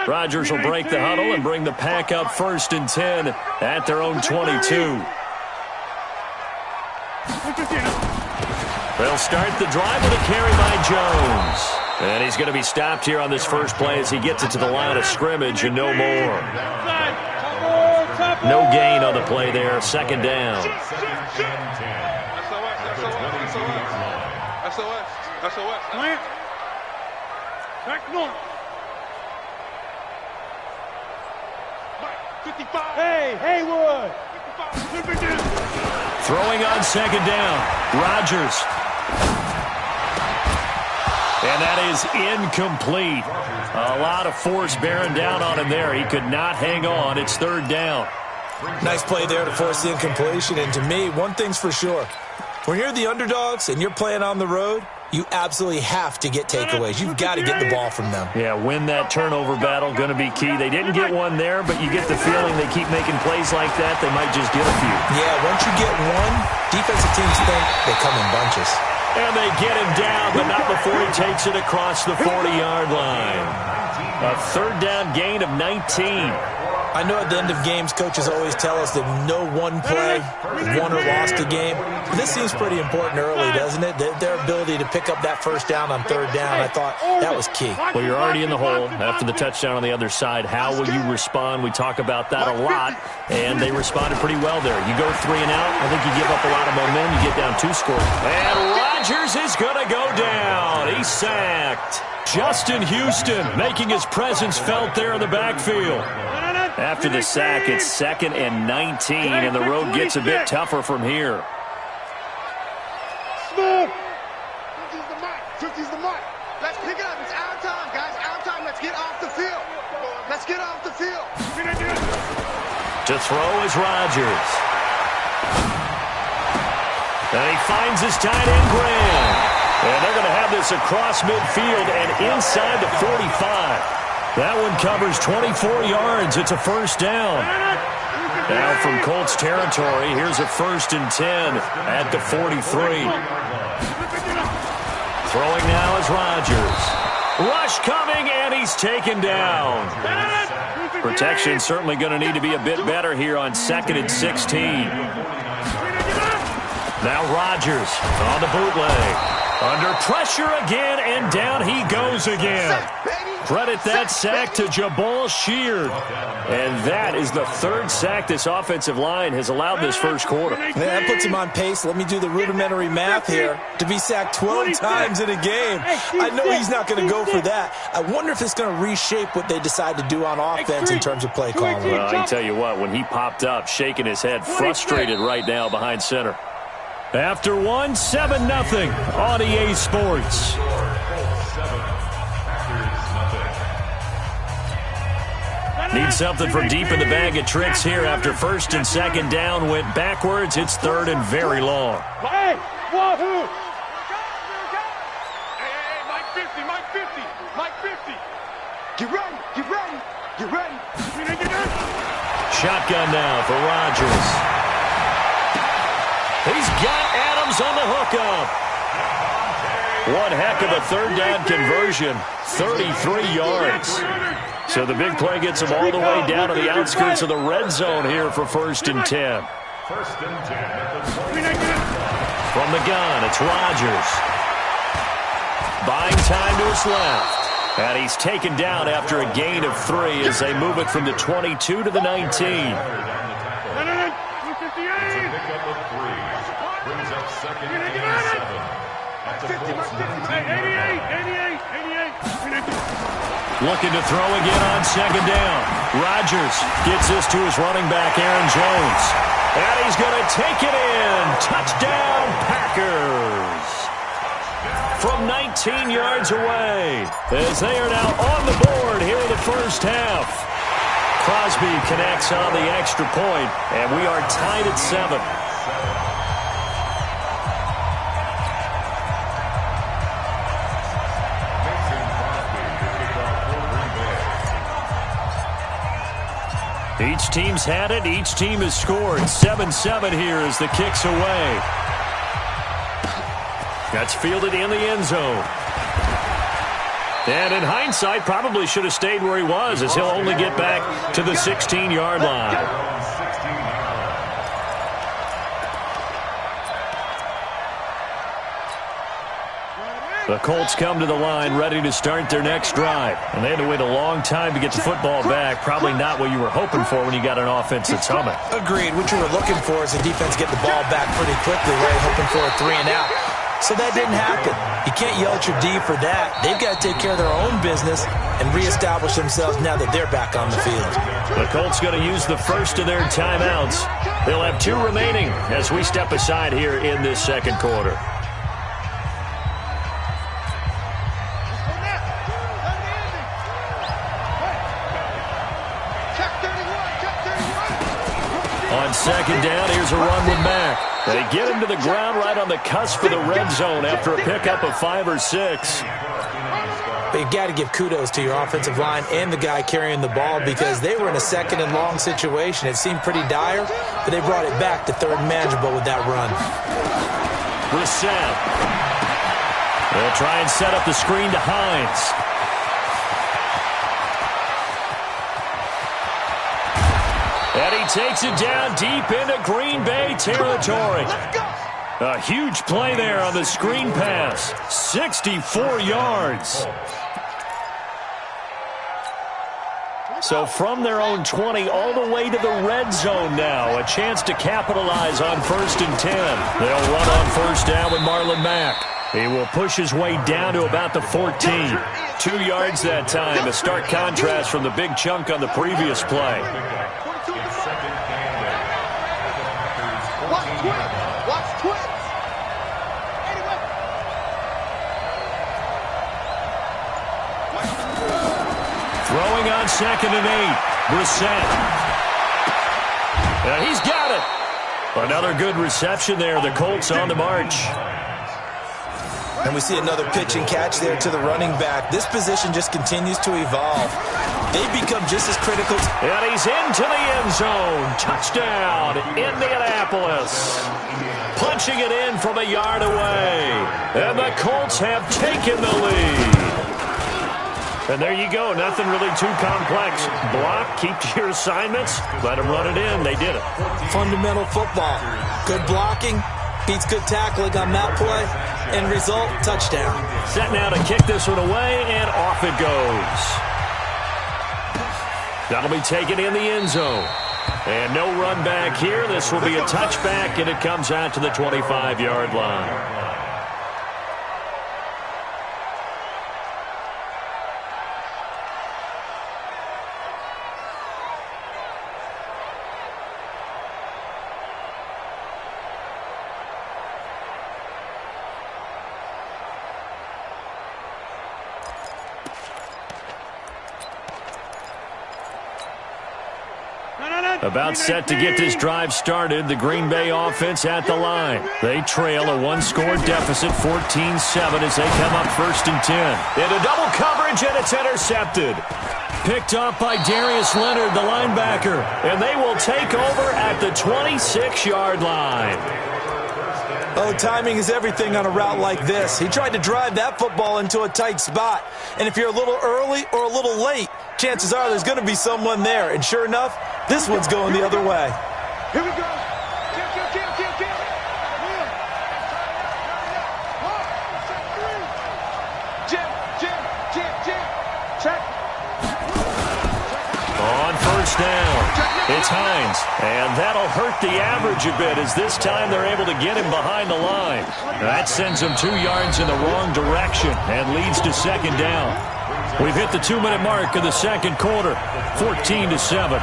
Rodgers will break the huddle and bring the pack up 1st and 10 at their own 22. They'll start the drive with a carry by Jones. And he's going to be stopped here on this first play as he gets it to the line of scrimmage and no more. No gain on the play there. 2nd down. SOS. Back north. Hey, Haywood. Throwing on 2nd down. Rodgers. And that is incomplete. A lot of force bearing down on him there. He could not hang on. It's 3rd down. Nice play there to force the incompletion. And to me, one thing's for sure. When you're the underdogs and you're playing on the road, you absolutely have to get takeaways. You've got to get the ball from them. Yeah, win that turnover battle, going to be key. They didn't get one there, but you get the feeling they keep making plays like that, they might just get a few. Yeah, once you get one, defensive teams think they come in bunches. And they get him down, but not before he takes it across the 40-yard line. A 3rd down gain of 19. I know at the end of games, coaches always tell us that no one play won or lost a game. But this seems pretty important early, doesn't it? Their ability to pick up that 1st down on 3rd down, I thought that was key. Well, you're already in the hole after the touchdown on the other side. How will you respond? We talk about that a lot, and they responded pretty well there. You go 3 and out, I think you give up a lot of momentum. You get down 2 scores. And Rodgers is going to go down. He's sacked. Justin Houston making his presence felt there in the backfield. After the sack, it's 2nd and 19, and the road gets a bit tougher from here. 50's the mark. Let's pick it up. It's our time, guys. Our time. Let's get off the field. Let's get off the field. To throw is Rodgers. And he finds his tight end, Graham. And they're going to have this across midfield and inside the 45. That one covers 24 yards. It's a 1st down. Now from Colts territory, here's a 1st and 10 at the 43. Throwing now is Rodgers. Rush coming, and he's taken down. Protection certainly going to need to be a bit better here on 2nd and 16. Now Rodgers on the bootleg. Under pressure again, and down he goes again. Credit that sack to Jabal Sheard. And that is the 3rd sack this offensive line has allowed this first quarter. Yeah, that puts him on pace. Let me do the rudimentary math here. To be sacked 12 times in a game, I know he's not going to go for that. I wonder if it's going to reshape what they decide to do on offense in terms of play calling. Well, I can tell you what, when he popped up, shaking his head, frustrated right now behind center. After 1, 7-0 on EA Sports. Need something from deep in the bag of tricks here after 1st and 2nd down went backwards. It's 3rd and very long. Hey, Wahoo! Hey, Mike 50, Mike 50, Mike 50. Get ready, get ready, get ready. Shotgun now for Rodgers. He's got Adams on the hookup. One heck of a 3rd down conversion. 33 yards. So the big play gets him all the way down to the outskirts of the red zone here for 1st and 10. From the gun, it's Rodgers. Buying time to his left. And he's taken down after a gain of 3 as they move it from the 22 to the 19. Looking to throw again on 2nd down. Rodgers gets this to his running back, Aaron Jones. And he's going to take it in. Touchdown, Packers. From 19 yards away, as they are now on the board here in the first half. Crosby connects on the extra point, and we are tied at 7. Each team's had it. Each team has scored. 7-7 here as the kick's away. That's fielded in the end zone. And in hindsight, probably should have stayed where he was, as he'll only get back to the 16-yard line. The Colts come to the line ready to start their next drive. And they had to wait a long time to get the football back. Probably not what you were hoping for when you got an offense that's humming. Agreed. What you were looking for is the defense get the ball back pretty quickly, right? Hoping for a 3-and-out. So that didn't happen. You can't yell at your D for that. They've got to take care of their own business and reestablish themselves now that they're back on the field. The Colts going to use the first of their timeouts. They'll have 2 remaining as we step aside here in this second quarter. On second down, here's a run with Mack. They get him to the ground right on the cusp of the red zone after a pickup of 5 or 6. But you got to give kudos to your offensive line and the guy carrying the ball because they were in a second and long situation. It seemed pretty dire, but they brought it back to third and manageable with that run. Brissett. They'll try and set up the screen to Hines. And he takes it down deep into Green Bay territory. A huge play there on the screen pass. 64 yards. So from their own 20 all the way to the red zone now. A chance to capitalize on 1st and 10. They'll run on first down with Marlon Mack. He will push his way down to about the 14. 2 yards that time. A stark contrast from the big chunk on the previous play. Watch twins. Throwing on 2nd and 8. Brissett. He's got it. Another good reception there. The Colts on the march. And we see another pitch and catch there to the running back. This position just continues to evolve. They become just as critical. And he's into the end zone. Touchdown, Indianapolis. Punching it in from a yard away. And the Colts have taken the lead. And there you go. Nothing really too complex. Block, keep to your assignments, let them run it in. They did it. Fundamental football. Good blocking beats good tackling on that play. End result, touchdown. Set now to kick this one away, and off it goes. That'll be taken in the end zone. And no run back here. This will be a touchback, and it comes out to the 25-yard line. About set to get this drive started, the Green Bay offense at the line. They trail a 1-score deficit, 14-7, as they come up 1st and 10. Into double coverage, and it's intercepted. Picked up by Darius Leonard, the linebacker, and they will take over at the 26-yard line. Oh, timing is everything on a route like this. He tried to drive that football into a tight spot. And if you're a little early or a little late, chances are there's going to be someone there. And sure enough, this one's going the other way. Here we go. Check. On first down, it's Hines. And that'll hurt the average a bit as this time they're able to get him behind the line. That sends him 2 yards in the wrong direction and leads to 2nd down. We've hit the 2-minute mark of the second quarter, 14-7.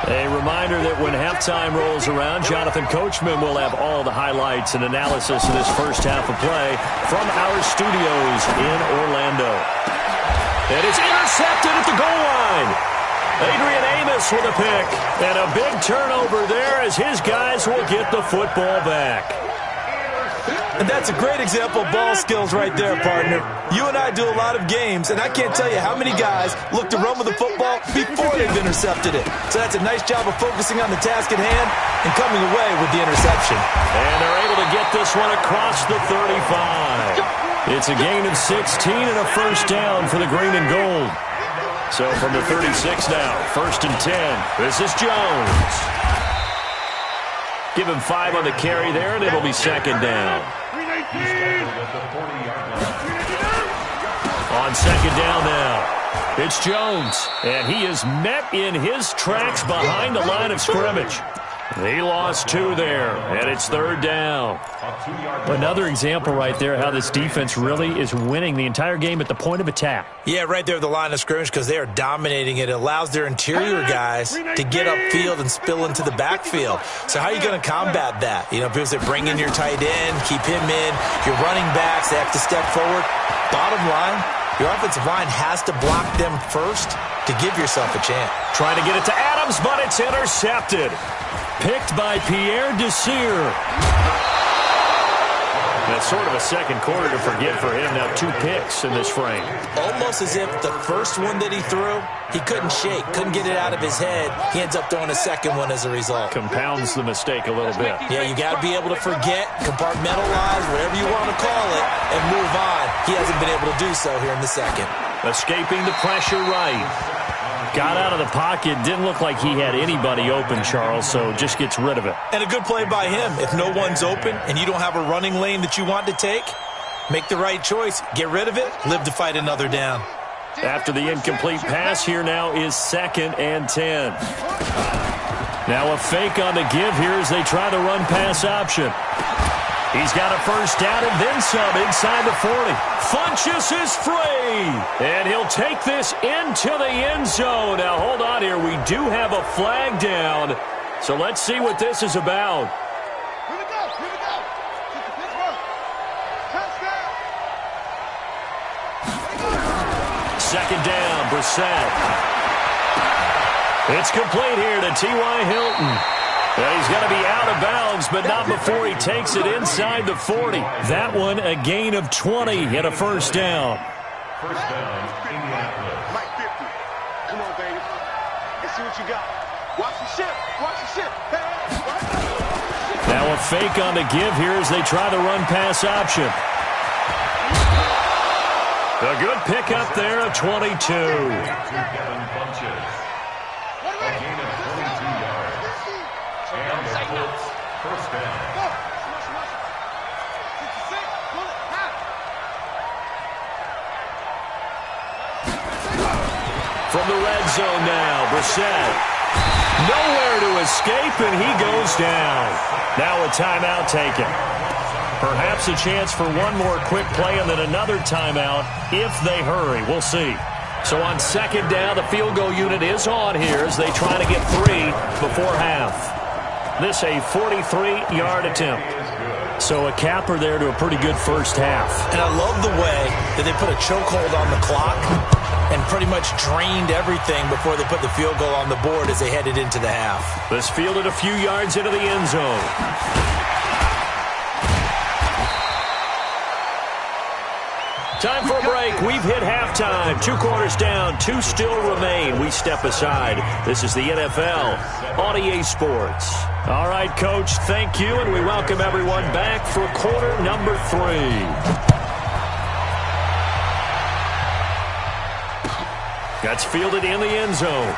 A reminder that when halftime rolls around, Jonathan Coachman will have all the highlights and analysis of this first half of play from our studios in Orlando. And it's intercepted at the goal line. Adrian Amos with a pick. And a big turnover there as his guys will get the football back. And that's a great example of ball skills right there, partner. You and I do a lot of games, and I can't tell you how many guys look to run with the football before they've intercepted it. So that's a nice job of focusing on the task at hand and coming away with the interception. And they're able to get this one across the 35. It's a gain of 16 and a first down for the green and gold. So from the 36 now, 1st and 10. This is Jones. Give him 5 on the carry there, and it'll be 2nd down. On 2nd down now, it's Jones. And he is met in his tracks behind the line of scrimmage. He lost 2 there, and it's 3rd down. Another example right there how this defense really is winning the entire game at the point of attack. Yeah, right there at the line of scrimmage because they are dominating it. It allows their interior guys to get upfield and spill into the backfield. So how are you going to combat that? You know, because they bring in your tight end, keep him in. Your running backs, they have to step forward. Bottom line, your offensive line has to block them first to give yourself a chance. Trying to get it to Adams, but it's intercepted. Picked by Pierre Desir. That's sort of a second quarter to forget for him. Now 2 picks in this frame. Almost as if the first one that he threw, he couldn't shake, couldn't get it out of his head. He ends up throwing a second one as a result. Compounds the mistake a little bit. Yeah, you got to be able to forget, compartmentalize, whatever you want to call it, and move on. He hasn't been able to do so here in the second. Escaping the pressure right. Got out of the pocket. Didn't look like he had anybody open, Charles, so just gets rid of it. And a good play by him. If no one's open and you don't have a running lane that you want to take, make the right choice. Get rid of it. Live to fight another down. After the incomplete pass, here now is 2nd and 10. Now a fake on the give here as they try the run-pass option. He's got a first down and then some inside the 40. Funchess is free. And he'll take this into the end zone. Now, hold on here. We do have a flag down. So let's see what this is about. Here we go. Here we go. Pittsburgh. Touchdown. 2nd down, Brissett. It's complete here to T.Y. Hilton. Well, he's going to be out of bounds, but not before he takes it inside the 40. That one, a gain of 20 and a first down. First down, Indianapolis. Mike 50. Come on, baby. Let's see what you got. Watch the ship. Watch the ship. Hey, now a fake on the give here as they try the run-pass option. A good pickup there of 22. First down. From the red zone now, Brissett. Nowhere to escape, and he goes down. Now a timeout taken. Perhaps a chance for one more quick play and then another timeout if they hurry. We'll see. So on 2nd down, the field goal unit is on here as they try to get 3 before half. This a 43-yard attempt. So a capper there to a pretty good first half. And I love the way that they put a chokehold on the clock and pretty much drained everything before they put the field goal on the board as they headed into the half. This fielded a few yards into the end zone. Time for a break. We've hit halftime. 2 quarters down. 2 still remain. We step aside. This is the NFL on EA Sports. All right, Coach, thank you, and we welcome everyone back for quarter number 3. That's fielded in the end zone.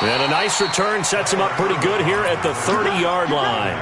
And a nice return sets him up pretty good here at the 30-yard line.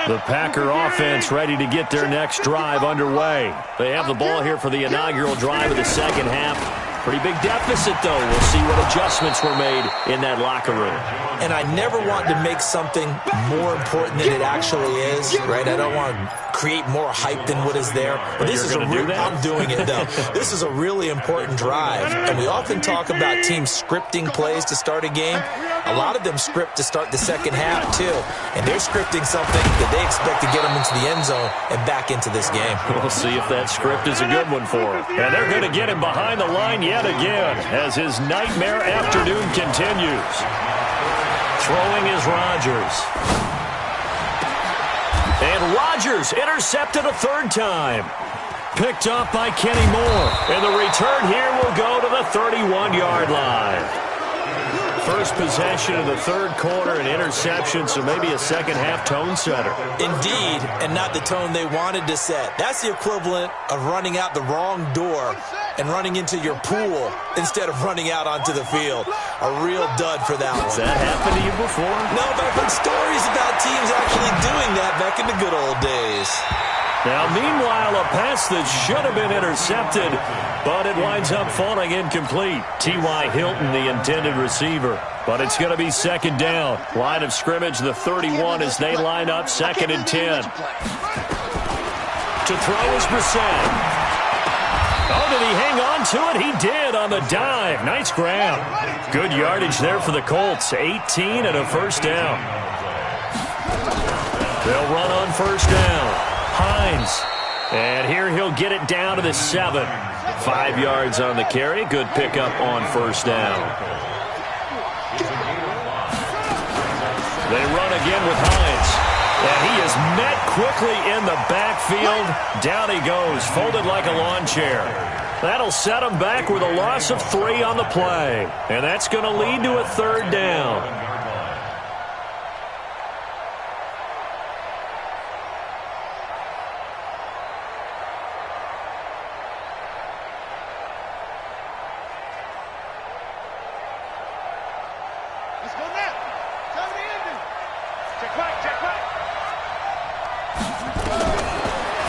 The Packer offense ready to get their next drive underway. They have the ball here for the inaugural drive of the second half. Pretty big deficit, though. We'll see what adjustments were made in that locker room. And I never want to make something more important than it actually is, right? I don't want to create more hype than what is there. But this is I'm doing it, though. This is a really important drive. And we often talk about teams scripting plays to start a game. A A lot of them script to start the second half, too. And they're scripting something that they expect to get them into the end zone and back into this game. We'll see if that script is a good one for him. And they're going to get him behind the line yet again as his nightmare afternoon continues. Throwing is Rodgers. And Rodgers intercepted a third time. Picked up by Kenny Moore. And the return here will go to the 31-yard line. First possession of the third quarter, an interception, so maybe a second-half tone setter. Indeed, and not the tone they wanted to set. That's the equivalent of running out the wrong door and running into your pool instead of running out onto the field. A real dud for that one. Has that happened to you before? No, but I've heard stories about teams actually doing that back in the good old days. Now, meanwhile, a pass that should have been intercepted, but it winds up falling incomplete. T.Y. Hilton, the intended receiver. But it's going to be second down. Line of scrimmage, the 31 as they line up, 2nd and 10. To throw is Brissett. Oh, did he hang on to it? He did on the dive. Nice grab. Good yardage there for the Colts. 18 and a first down. They'll run on first down. Hines. And here he'll get it down to the 7. 5 yards on the carry. Good pickup on first down. They run again with Hines. And he is met quickly in the backfield. Down he goes, folded like a lawn chair. That'll set him back with a loss of 3 on the play. And that's going to lead to a third down.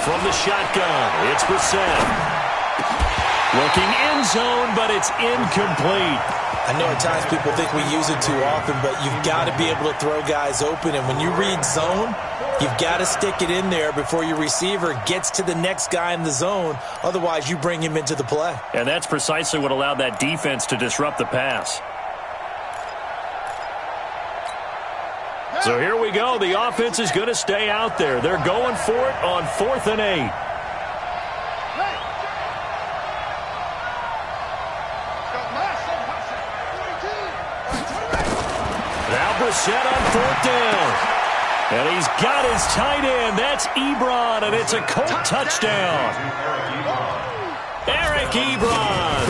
From the shotgun, it's Brissett. Looking end zone, but it's incomplete. I know at times people think we use it too often, but you've got to be able to throw guys open. And when you read zone, you've got to stick it in there before your receiver gets to the next guy in the zone. Otherwise, you bring him into the play. And that's precisely what allowed that defense to disrupt the pass. So here we go. The offense is going to stay out there. They're going for it on 4th and 8. Now Brissett on 4th down. And he's got his tight end. That's Ebron, and it's a Colt touchdown. Eric Ebron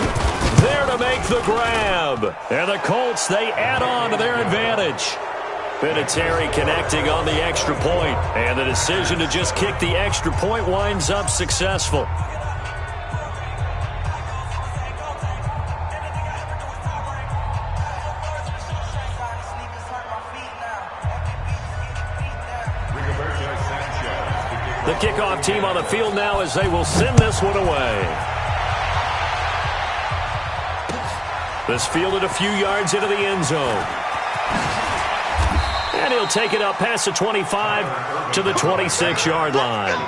there to make the grab. And the Colts, they add on to their advantage. Vinatieri connecting on the extra point, and the decision to just kick the extra point winds up successful. The kickoff team on the field now as they will send this one away. This fielded a few yards into the end zone. And he'll take it up past the 25 to the 26-yard line.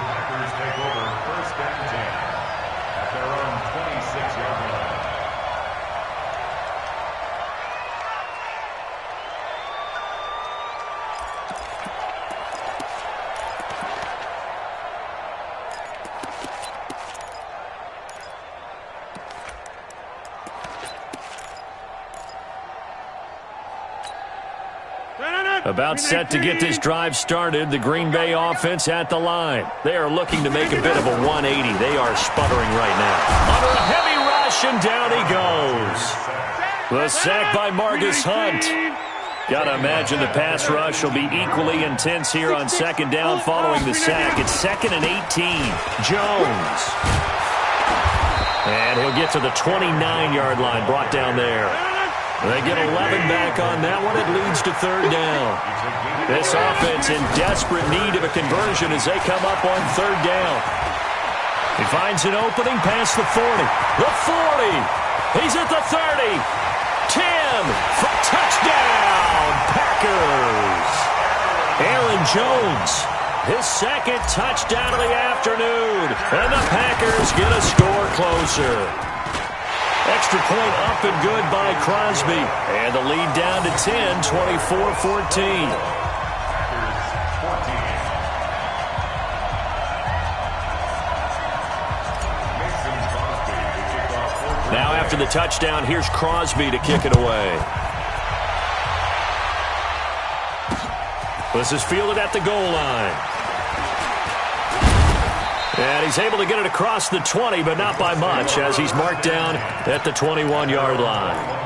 About set to get this drive started, the Green Bay offense at the line. They are looking to make a bit of a 180. They are sputtering right now. Under a heavy rush, and down he goes. The sack by Marcus Hunt. Got to imagine the pass rush will be equally intense here on second down following the sack. It's 2nd and 18. Jones. And he'll get to the 29-yard line, brought down there. They get 11 back on that one. It leads to third down. This offense in desperate need of a conversion as they come up on third down. He finds an opening past the 40. The 40. He's at the 30. 10. For touchdown, Packers. Aaron Jones, his second touchdown of the afternoon. And the Packers get a score closer. Extra point up and good by Crosby. And the lead down to 10, 24-14. Now after the touchdown, here's Crosby to kick it away. This is fielded at the goal line. And he's able to get it across the 20, but not by much, as he's marked down at the 21-yard line.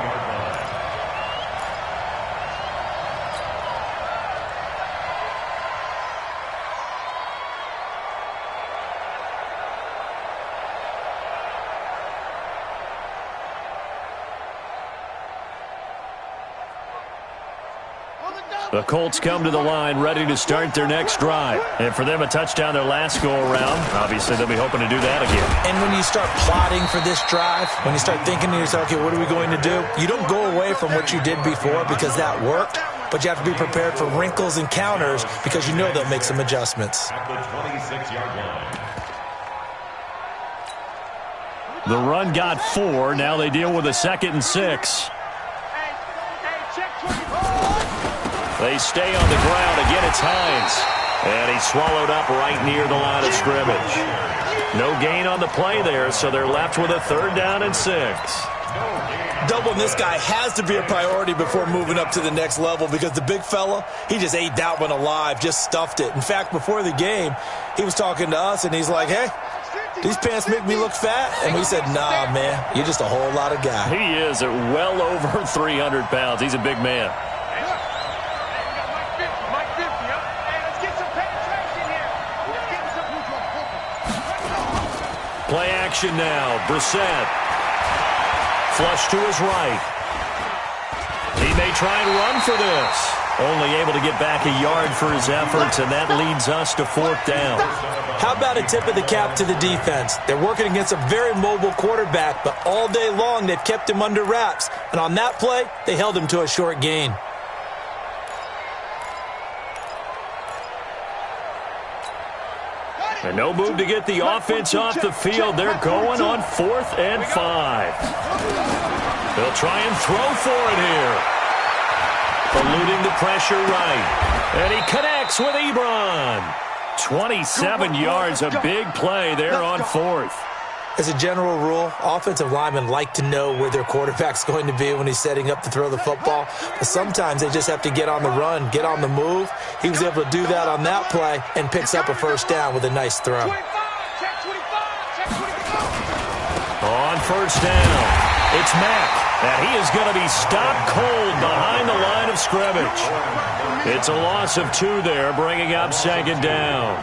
The Colts come to the line ready to start their next drive. And for them, a touchdown their last go-around. Obviously, they'll be hoping to do that again. And when you start plotting for this drive, when you start thinking to yourself, okay, what are we going to do? You don't go away from what you did before because that worked, but you have to be prepared for wrinkles and counters because you know they'll make some adjustments. At the 26-yard line. The run got 4. Now they deal with a 2nd and 6. They stay on the ground. Again, it's Hines. And he's swallowed up right near the line of scrimmage. No gain on the play there, so they're left with a 3rd down and 6. Doubling this guy has to be a priority before moving up to the next level because the big fella, he just ate that one alive, just stuffed it. In fact, before the game, he was talking to us, and he's like, hey, these pants make me look fat. And we said, nah, man, you're just a whole lot of guy. He is at well over 300 pounds. He's a big man. Play action now. Brissett. Flush to his right. He may try and run for this. Only able to get back a yard for his efforts, and that leads us to 4th down. How about a tip of the cap to the defense? They're working against a very mobile quarterback, but all day long they've kept him under wraps. And on that play, they held him to a short gain. And no move to get the offense off the field. They're going on 4th and 5. They'll try and throw for it here. Eluding the pressure right. And he connects with Ebron. 27 yards, a big play there on 4th. As a general rule, offensive linemen like to know where their quarterback's going to be when he's setting up to throw the football. But sometimes they just have to get on the run, get on the move. He was able to do that on that play and picks up a 1st down with a nice throw. On 1st down, it's Mack. And he is going to be stopped cold behind the line of scrimmage. It's a loss of 2 there, bringing up 2nd down.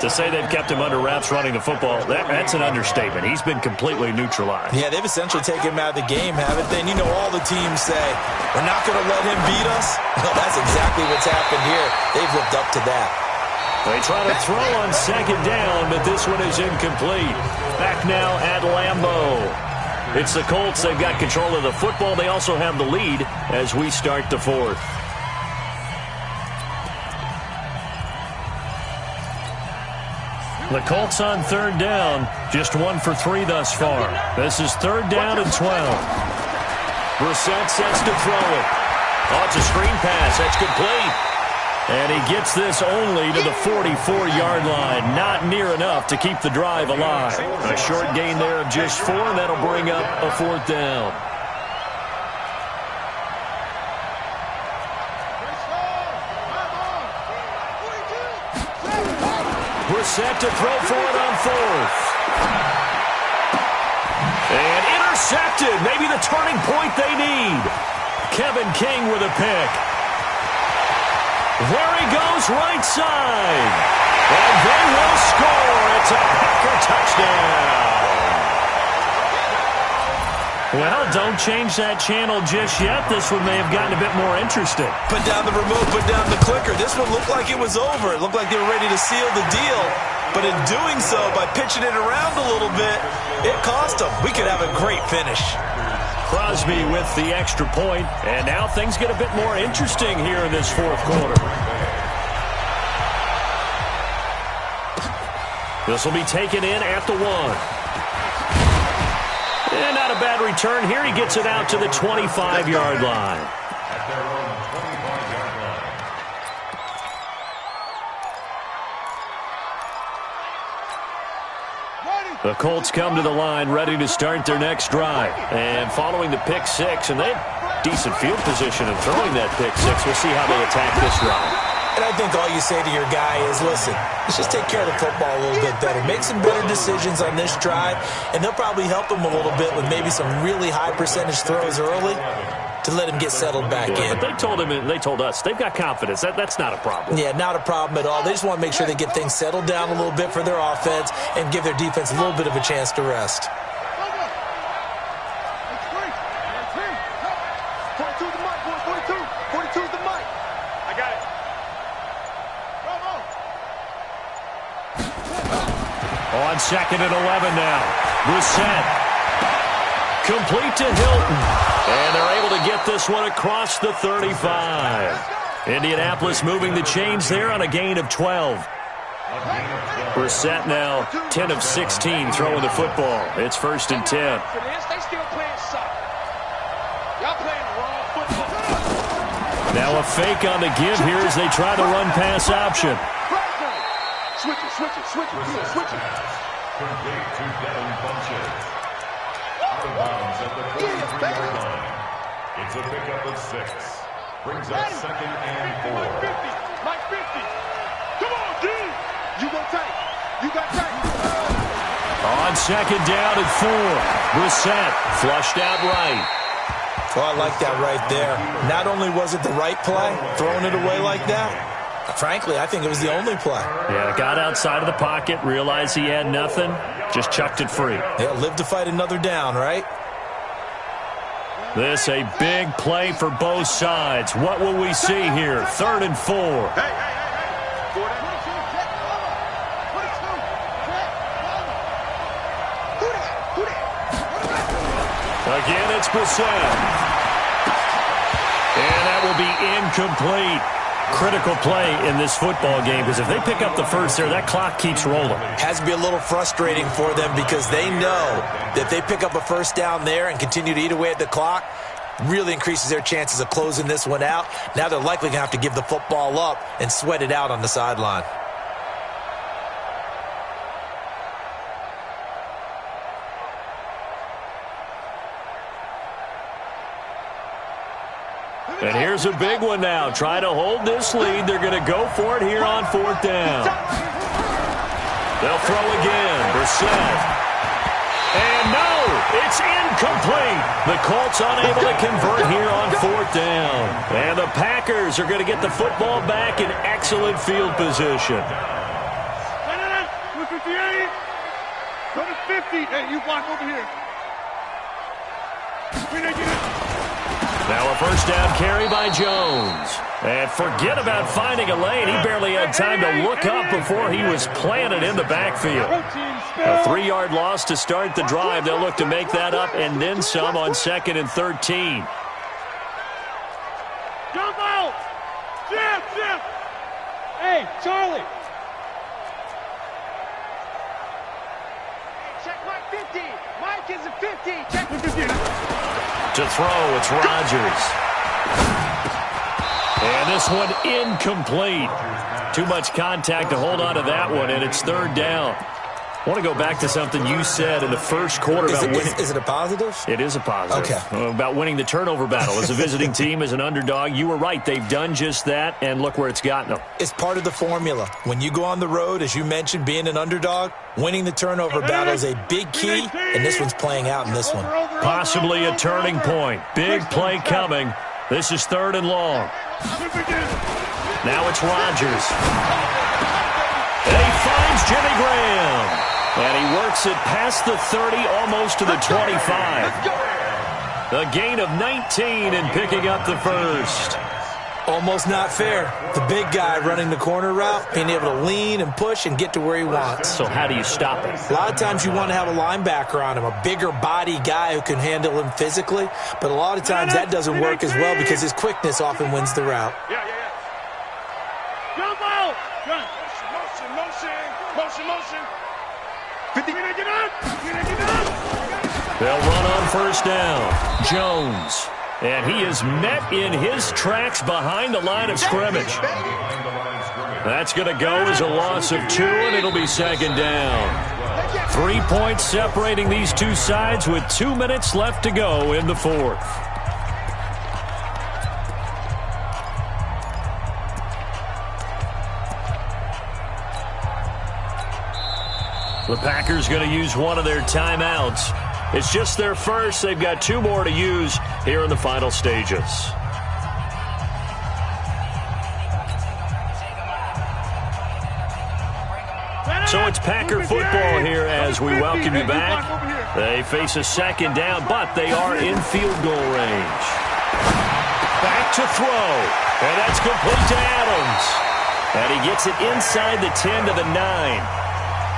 To say they've kept him under wraps running the football, that's an understatement. He's been completely neutralized. Yeah, they've essentially taken him out of the game, haven't they? And you know all the teams say, we're not going to let him beat us. Well, that's exactly what's happened here. They've lived up to that. They try to throw on 2nd down, but this one is incomplete. Back now at Lambeau. It's the Colts. They've got control of the football. They also have the lead as we start the 4th. The Colts on 3rd down, just 1 for 3 thus far. This is 3rd down and 12. Brissett sets to throw it. Oh, it's a screen pass. That's complete. And he gets this only to the 44-yard line. Not near enough to keep the drive alive. A short gain there of just 4, and that'll bring up a 4th down. Brissett to throw for it on 4th. And intercepted. Maybe the turning point they need. Kevin King with a pick. There he goes, right side. And they will score. It's a Packer touchdown. Well, don't change that channel just yet. This one may have gotten a bit more interesting. Put down the remote, put down the clicker. This one looked like it was over. It looked like they were ready to seal the deal. But in doing so, by pitching it around a little bit, it cost them. We could have a great finish. Crosby with the extra point, and now things get a bit more interesting here in this 4th quarter. This will be taken in at the 1. And not a bad return here. He gets it out to the 25-yard line. At their own 25-yard line. The Colts come to the line ready to start their next drive. And following the pick six, and they have decent field position in throwing that pick six. We'll see how they attack this drive. And I think all you say to your guy is, listen, let's just take care of the football a little bit better. Make some better decisions on this drive, and they'll probably help him a little bit with maybe some really high percentage throws early to let him get settled back in. But they told us they've got confidence. That's not a problem. Yeah, not a problem at all. They just want to make sure they get things settled down a little bit for their offense and give their defense a little bit of a chance to rest. 42's the mic, boy. 42's the mic. I got it. On 2nd and 11 now. Brissett. Complete to Hilton. And they're able to get this one across the 35. Indianapolis moving the chains there on a gain of 12. Brissett now 10 of 16 throwing the football. It's 1st and 10. They still playing soccer. Y'all playing the wrong football. Now a fake on the give here as they try the run-pass option. Switch it. Complete to Devin Funches. Out of bounds at the 43-yard line. It's a pickup of 6. Brings up 2nd and 4. Mike 50. Come on, D. You go tight. You got tight. On 2nd down and 4. Brissett flushed out right. Oh, I like that right there. Not only was it the right play, throwing it away like that, frankly, I think it was the only play. Yeah, got outside of the pocket, realized he had nothing, just chucked it free. They'll live to fight another down, right? This a big play for both sides. What will we see here? 3rd and 4. Hey. Again, it's Brissett. And that will be incomplete. Critical play in this football game because if they pick up the first there, that clock keeps rolling. Has to be a little frustrating for them because they know that they pick up a first down there and continue to eat away at the clock, really increases their chances of closing this one out. Now they're likely going to have to give the football up and sweat it out on the sideline. And here's a big one now. Trying to hold this lead. They're going to go for it here on 4th down. They'll throw again. Brissett. And no, it's incomplete. The Colts unable to convert here on 4th down. And the Packers are going to get the football back in excellent field position. 258. Go to 50. Hey, you block over here. Now a first down carry by Jones. And forget about finding a lane. He barely had time to look up before he was planted in the backfield. A 3-yard loss to start the drive. They'll look to make that up and then some on 2nd and 13. Jump out! Jim! Hey, Charlie! Check Mike 50! Mike is a 50! Check 50! To throw, it's Rodgers. And this one incomplete. Too much contact to hold on to that one, and it's 3rd down. I want to go back to something you said in the first quarter about winning. Is it a positive? It is a positive. Okay. About winning the turnover battle as a visiting team, as an underdog. You were right. They've done just that, and look where it's gotten them. It's part of the formula. When you go on the road, as you mentioned, being an underdog, winning the turnover battle is a big key, and this one's playing out in this one. Possibly a turning point. Big play coming. This is 3rd and long. Now it's Rodgers. And he finds Jimmy Graham. And he works it past the 30, almost to the 25. The gain of 19 and picking up the first. Almost not fair. The big guy running the corner route, being able to lean and push and get to where he wants. So how do you stop it? A lot of times you want to have a linebacker on him, a bigger body guy who can handle him physically. But a lot of times that doesn't work as well because his quickness often wins the route. Yeah. Jump out! Motion. 50. Get up! They'll run on first down. Jones. And he is met in his tracks behind the line of scrimmage. That's going to go as a loss of 2, and it'll be second down. 3 points separating these two sides with 2 minutes left to go in the fourth. The Packers going to use one of their timeouts. It's just their first. They've got 2 more to use here in the final stages. So it's Packer football here as we welcome you back. They face a second down, but they are in field goal range. Back to throw, and that's complete to Adams. And he gets it inside the 10 to the 9.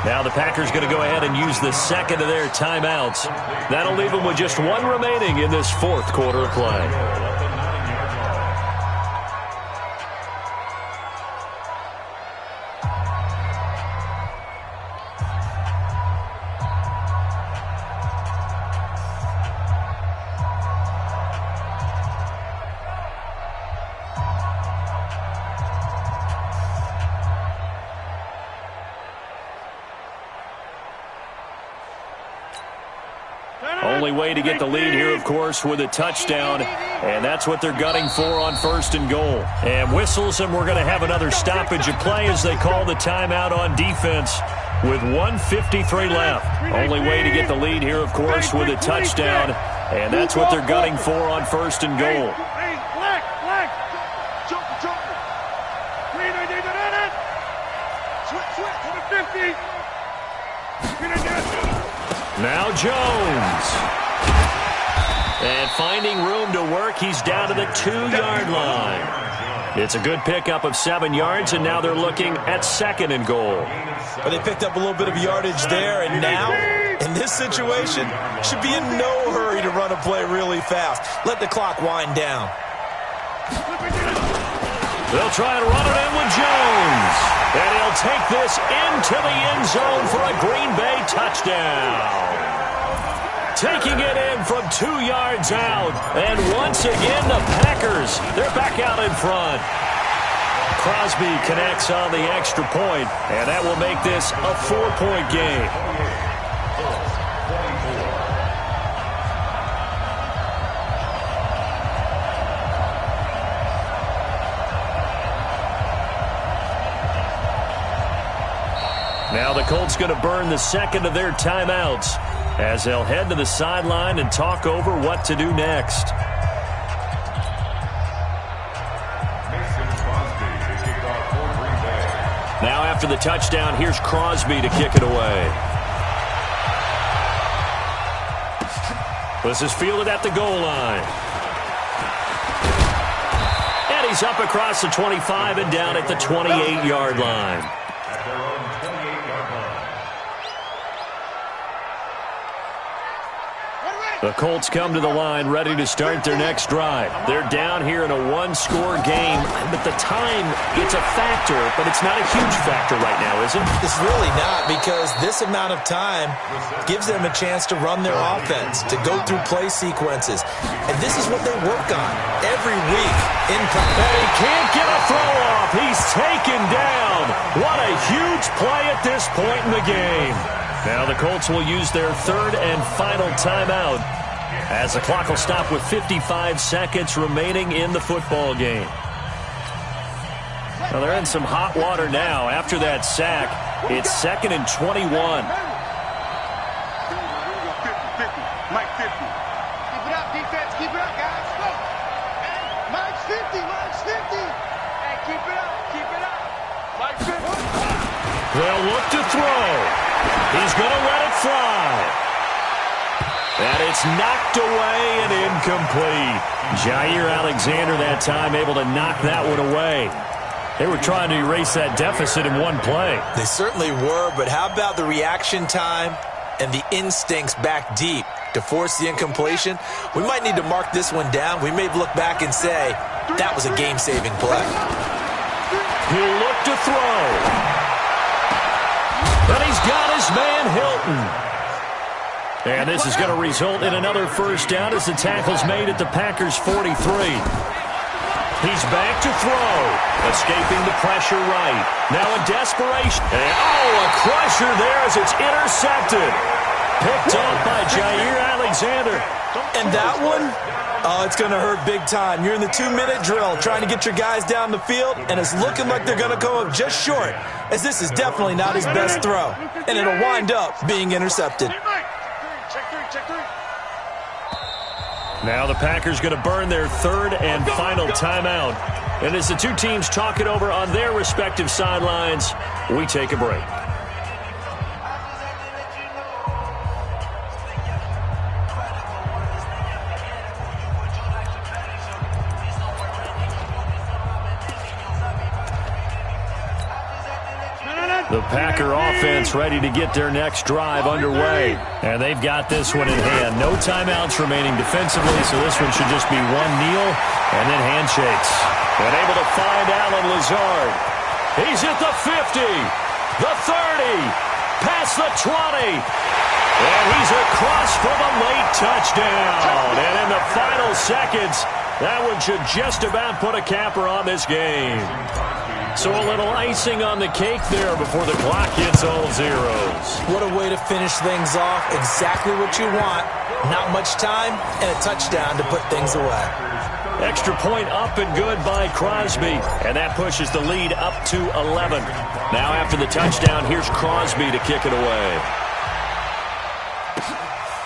Now the Packers going to go ahead and use the second of their timeouts. That'll leave them with just 1 remaining in this fourth quarter of play. Only way to get the lead here, of course, with a touchdown, and that's what they're gunning for on first and goal. And whistles, and we're going to have another stoppage of play as they call the timeout on defense with 1:53 left. Only way to get the lead here, of course, with a touchdown, and that's what they're gunning for on first and goal. Now Jones. And finding room to work, he's down to the 2-yard line. It's a good pickup of 7 yards, and now they're looking at second and goal. But they picked up a little bit of yardage there, and now, in this situation, should be in no hurry to run a play really fast. Let the clock wind down. They'll try to run it in with Jones. And he'll take this into the end zone for a Green Bay touchdown. Taking it in from 2 yards out. And once again, the Packers, they're back out in front. Crosby connects on the extra point, and that will make this a 4-point game. Now the Colts going to burn the second of their timeouts as they'll head to the sideline and talk over what to do next. Now after the touchdown, here's Crosby to kick it away. This is fielded at the goal line. And he's up across the 25 and down at the 28-yard line. The Colts come to the line ready to start their next drive. They're down here in a 1-score game, but the time, it's a factor, but it's not a huge factor right now, is it? It's really not, because this amount of time gives them a chance to run their offense, to go through play sequences. And this is what they work on every week in practice. And he can't get a throw off. He's taken down. What a huge play at this point in the game. Now the Colts will use their third and final timeout as the clock will stop with 55 seconds remaining in the football game. Now they're in some hot water now after that sack. It's 2nd and 21. Mike 50. Keep it up, defense. Keep it up, guys. Go. Mike's 50. Mike's 50. Hey, keep it up. Keep it up. Mike's 50. They'll look to throw. He's going to let it fly. And it's knocked away and incomplete. Jair Alexander that time able to knock that one away. They were trying to erase that deficit in one play. They certainly were, but how about the reaction time and the instincts back deep to force the incompletion? We might need to mark this one down. We may look back and say, that was a game-saving play. He'll look to throw. And he's got his man Hilton. And this is going to result in another first down as the tackle's made at the Packers' 43. He's back to throw. Escaping the pressure right. Now in desperation. And, a crusher there as it's intercepted. Picked up by Jair Alexander. And that one, it's going to hurt big time. You're in the 2-minute drill trying to get your guys down the field, and it's looking like they're going to come up just short, as this is definitely not his best throw. And it'll wind up being intercepted. Now the Packers going to burn their third and final timeout. And as the two teams talk it over on their respective sidelines, we take a break. The Packer offense ready to get their next drive underway. And they've got this one in hand. No timeouts remaining defensively, so this one should just be one kneel and then handshakes. And able to find Allen Lazard. He's at the 50, the 30, past the 20. And he's across for the late touchdown. And in the final seconds, that one should just about put a capper on this game. So a little icing on the cake there before the clock hits all zeros. What a way to finish things off. Exactly what you want. Not much time and a touchdown to put things away. Extra point up and good by Crosby. And that pushes the lead up to 11. Now after the touchdown, here's Crosby to kick it away.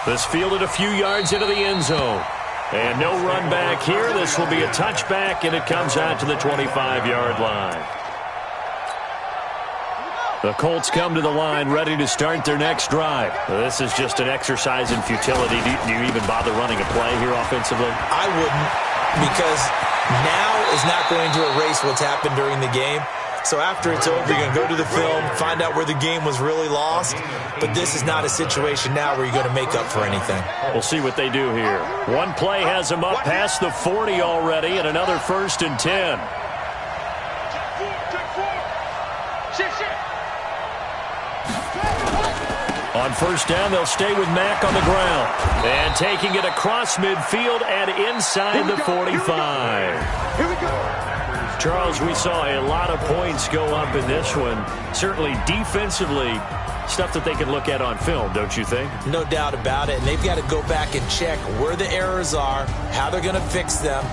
This fielded a few yards into the end zone. And no run back here. This will be a touchback, and it comes out to the 25-yard line. The Colts come to the line ready to start their next drive. This is just an exercise in futility. Do you even bother running a play here offensively? I wouldn't, because now is not going to erase what's happened during the game. So after it's over, you're going to go to the film, find out where the game was really lost. But this is not a situation now where you're going to make up for anything. We'll see what they do here. One play has them up past the 40 already, and another 1st and 10. On first down, they'll stay with Mack on the ground. And taking it across midfield and inside the 45. Here we go. Charles, we saw a lot of points go up in this one. Certainly defensively, stuff that they can look at on film, don't you think? No doubt about it. And they've got to go back and check where the errors are, how they're going to fix them,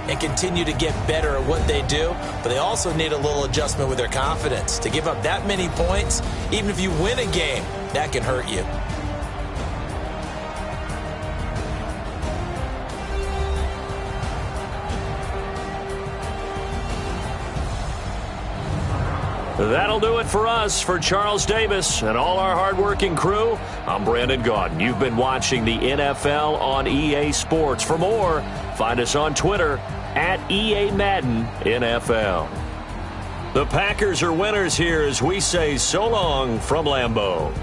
and continue to get better at what they do. But they also need a little adjustment with their confidence. To give up that many points, even if you win a game, that can hurt you. That'll do it for us. For Charles Davis and all our hardworking crew, I'm Brandon Gaudin. You've been watching the NFL on EA Sports. For more, find us on Twitter at EA Madden NFL. The Packers are winners here as we say so long from Lambeau.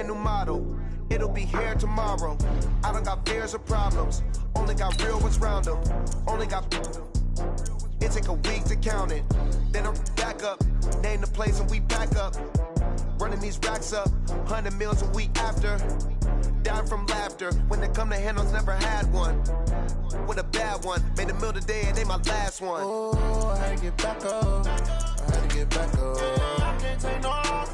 New model, it'll be here tomorrow. I don't got fears or problems, only got real ones round them. Only got it take a week to count it. Then I'm back up, name the place and we back up. Running these racks up, 100 meals a week after. die from laughter. When it come to handles, never had one. With a bad one, made a meal today and they my last one. Oh, I had to get back up. I had to get back up. I can't take no.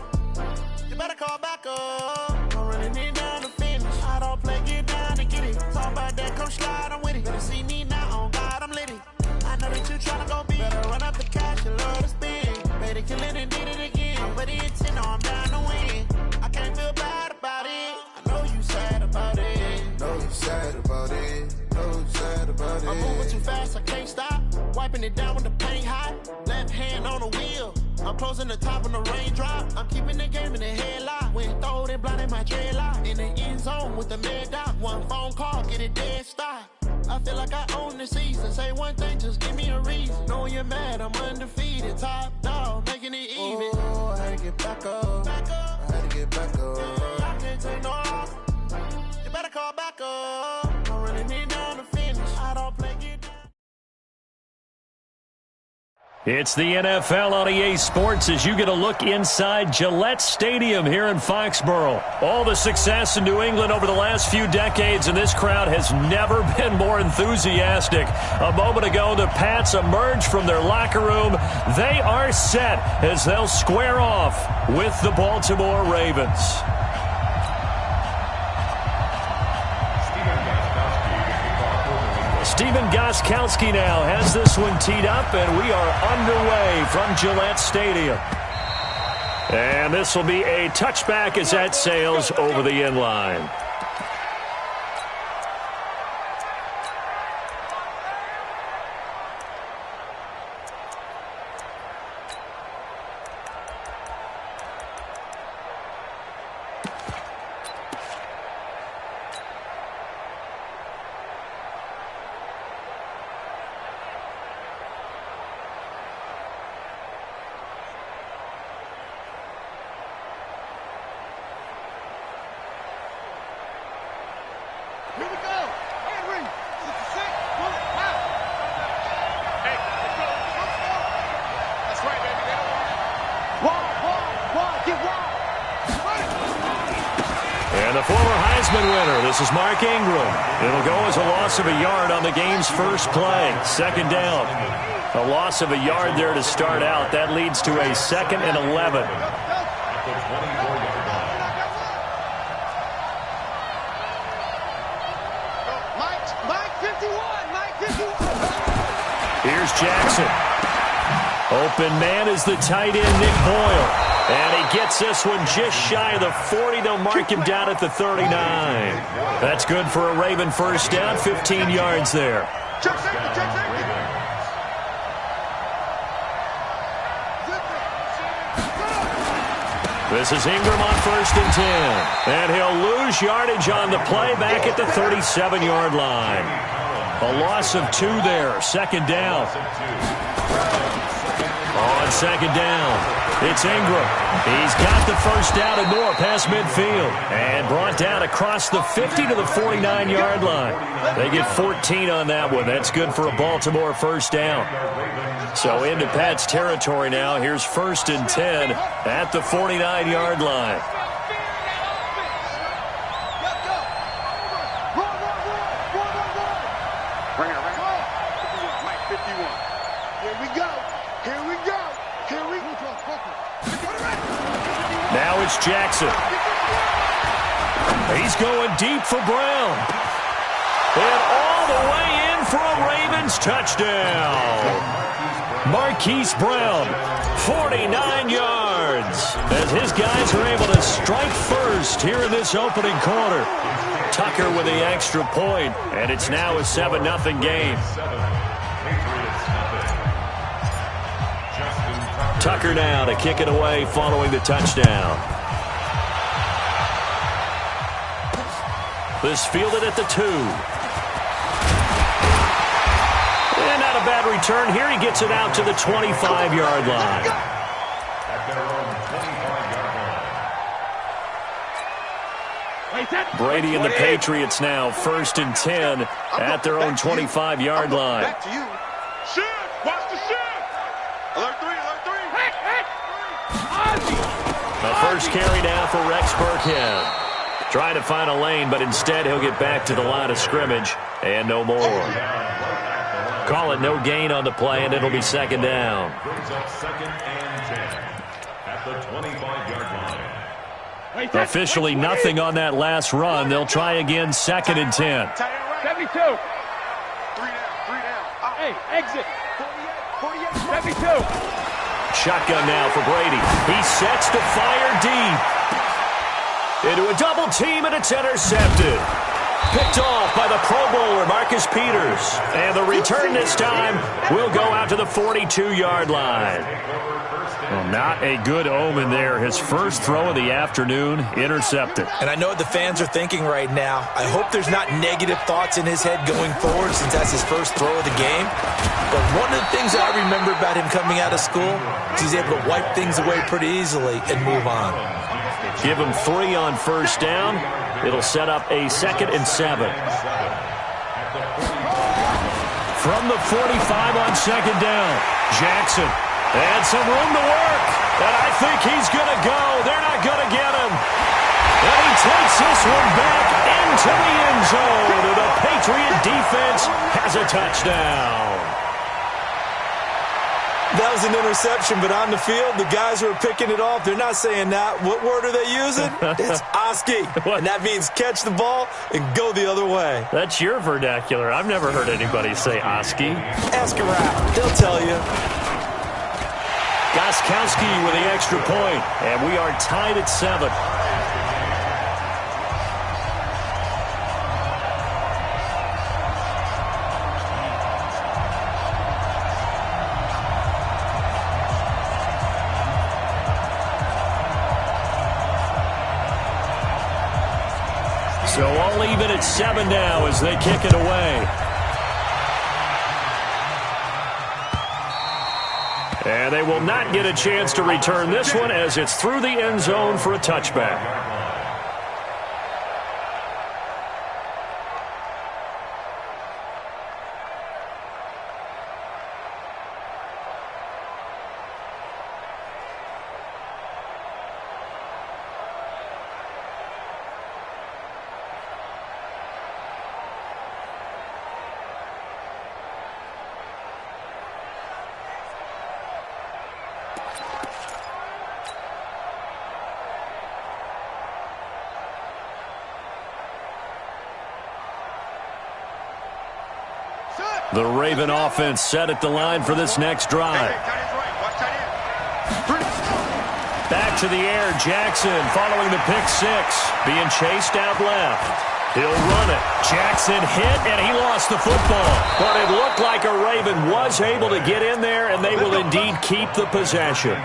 You better call back up. I'm running it down to finish. I don't play, get down to get it. Talk about that, come slide, I'm with it. Better see me now, on God, I'm litty. I know that you tryna go big. Better run up the cash, you love to spend. Better kill it and did it again. I'm ready to 10, no, I'm down to win. I can't feel bad about it. I know you sad about it. Know you sad about it. Know you sad about it. I'm moving too fast, I can't stop. Wiping it down with the paint hot. Left hand on the wheel. I'm closing the top on the raindrop. I'm keeping the game in the headlock. When throwed and blinded my dreadlock. In the end zone with the mad dot. One phone call, get it dead stop. I feel like I own the season. Say one thing, just give me a reason. Knowing you're mad, I'm undefeated. Top dog, making it even. Oh, I had to get back up. I had to get back up. I can't take no. You better call back up. I'm running it down to finish. I don't play get down. It's the NFL on EA Sports as you get a look inside Gillette Stadium here in Foxborough. All the success in New England over the last few decades, and this crowd has never been more enthusiastic. A moment ago, the Pats emerged from their locker room. They are set as they'll square off with the Baltimore Ravens. Steven Gostkowski now has this one teed up, and we are underway from Gillette Stadium. And this will be a touchback as that sails over the end line. And the former Heisman winner, this is Mark Ingram. It'll go as a loss of a yard on the game's first play. Second down. A loss of a yard there to start out. That leads to a 2nd and 11. Mike 51, Mike 51. Here's Jackson. Open man is the tight end, Nick Boyle. And he gets this one just shy of the 40. They'll mark him down at the 39. That's good for a Raven first down, 15 yards there. Check safety. This is Ingram on 1st and 10. And he'll lose yardage on the play back at the 37-yard line. A loss of 2 there, 2nd down. On 2nd down, it's Ingram. He's got the first down and more past midfield. And brought down across the 50 to the 49-yard line. They get 14 on that one. That's good for a Baltimore first down. So into Pat's territory now. Here's 1st and 10 at the 49-yard line. Now it's Jackson. He's going deep for Brown. And all the way in for a Ravens touchdown. Marquise Brown, 49 yards. As his guys are able to strike first here in this opening quarter. Tucker with the extra point, and it's now a 7-0 game. Tucker now to kick it away following the touchdown. This fielded at the 2. And not a bad return here. He gets it out to the 25-yard line. Brady and the Patriots now 1st and 10 at their own 25-yard line. Back to you. Shift! Watch the shift! Alert 3, alert 3! The first carry now for Rex Burkhead. Trying to find a lane, but instead he'll get back to the line of scrimmage and no more. Call it no gain on the play, and it'll be second down. Brings up 2nd and 10 at the 25-yard line. Officially nothing on that last run. They'll try again 2nd and 10. 72. 3 down. Hey, exit. 48. 72. Shotgun now for Brady. He sets to fire deep. Into a double team, and it's intercepted. Picked off by the Pro Bowler, Marcus Peters. And the return this time will go out to the 42-yard line. Well, not a good omen there. His first throw of the afternoon, intercepted. And I know what the fans are thinking right now. I hope there's not negative thoughts in his head going forward since that's his first throw of the game. But one of the things that I remember about him coming out of school is he's able to wipe things away pretty easily and move on. Give him 3 on first down. It'll set up a 2nd and 7. From the 45 on 2nd down, Jackson. And some room to work. And I think he's going to go. They're not going to get him. And he takes this one back into the end zone. And the Patriot defense has a touchdown. That was an interception, but on the field, the guys who are picking it off, they're not saying that. What word are they using? It's Oski. And that means catch the ball and go the other way. That's your vernacular. I've never heard anybody say Oski. Ask around. They'll tell you. Gostkowski with the extra point, and we are tied at 7. So all even at 7 now as they kick it away. And they will not get a chance to return this one as it's through the end zone for a touchback. The Raven offense set at the line for this next drive. Back to the air, Jackson following the pick 6. Being chased out left. He'll run it. Jackson hit, and he lost the football. But it looked like a Raven was able to get in there, and they will indeed keep the possession.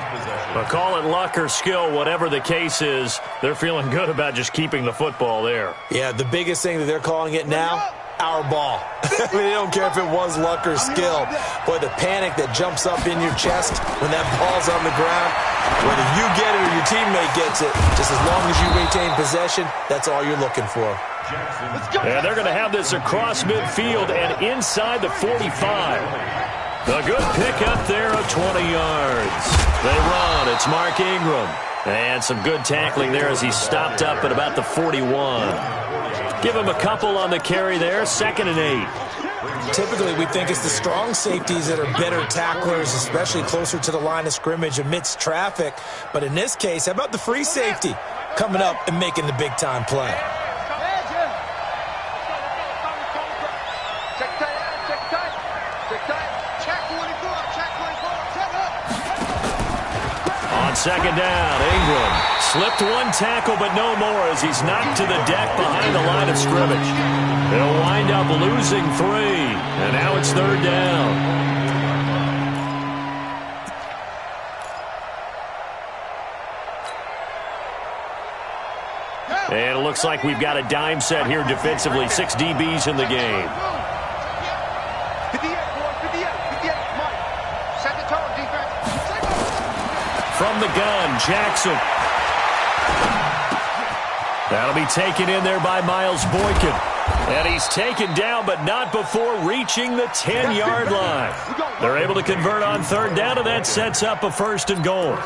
But call it luck or skill, whatever the case is, they're feeling good about just keeping the football there. Yeah, the biggest thing that they're calling it now, our ball. I mean, they don't care if it was luck or skill. Boy, the panic that jumps up in your chest when that ball's on the ground, whether you get it or your teammate gets it, just as long as you retain possession, that's all you're looking for. And they're going to have this across midfield and inside the 45. A good pickup there of 20 yards. They run. It's Mark Ingram. And some good tackling there as he stopped up at about the 41. Give him a couple on the carry there. 2nd and 8. Typically, we think it's the strong safeties that are better tacklers, especially closer to the line of scrimmage amidst traffic. But in this case, how about the free safety coming up and making the big-time play? On 2nd down, Ingram slipped one tackle, but no more as he's knocked to the deck behind the line of scrimmage. They'll wind up losing 3, and now it's 3rd down. And it looks like we've got a dime set here defensively. 6 DBs in the game. 58, Mike. Set the tone, defense. From the gun, Jackson. That'll be taken in there by Miles Boykin. And he's taken down, but not before reaching the 10-yard line. They're able to convert on third down, and that sets up a 1st and goal.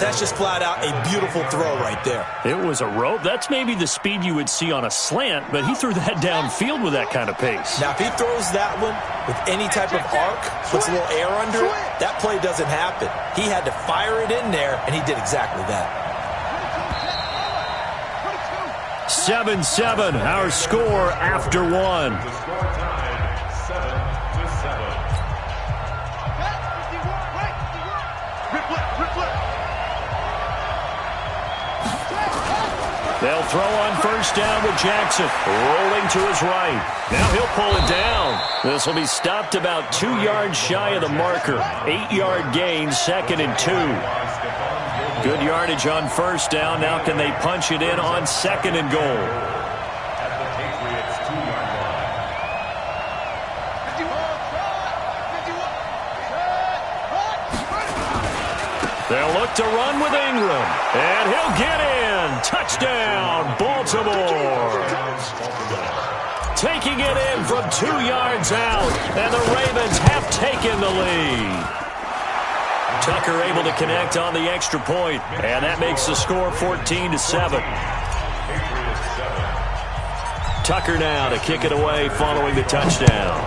That's just flat out a beautiful throw right there. It was a rope. That's maybe the speed you would see on a slant, but he threw that downfield with that kind of pace. Now, if he throws that one with any type of arc, puts a little air under it, that play doesn't happen. He had to fire it in there, and he did exactly that. 7-7, our score after one. The score tied 7-7. They'll throw on 1st down with Jackson, rolling to his right. Now he'll pull it down. This will be stopped about 2 yards shy of the marker. 8-yard gain, 2nd and 2. Good yardage on 1st down. Now can they punch it in on 2nd and goal? At the Patriots' 2-yard line. They'll look to run with Ingram. And he'll get in. Touchdown, Baltimore. Taking it in from 2 yards out. And the Ravens have taken the lead. Tucker able to connect on the extra point, and that makes the score 14-7. Tucker now to kick it away following the touchdown.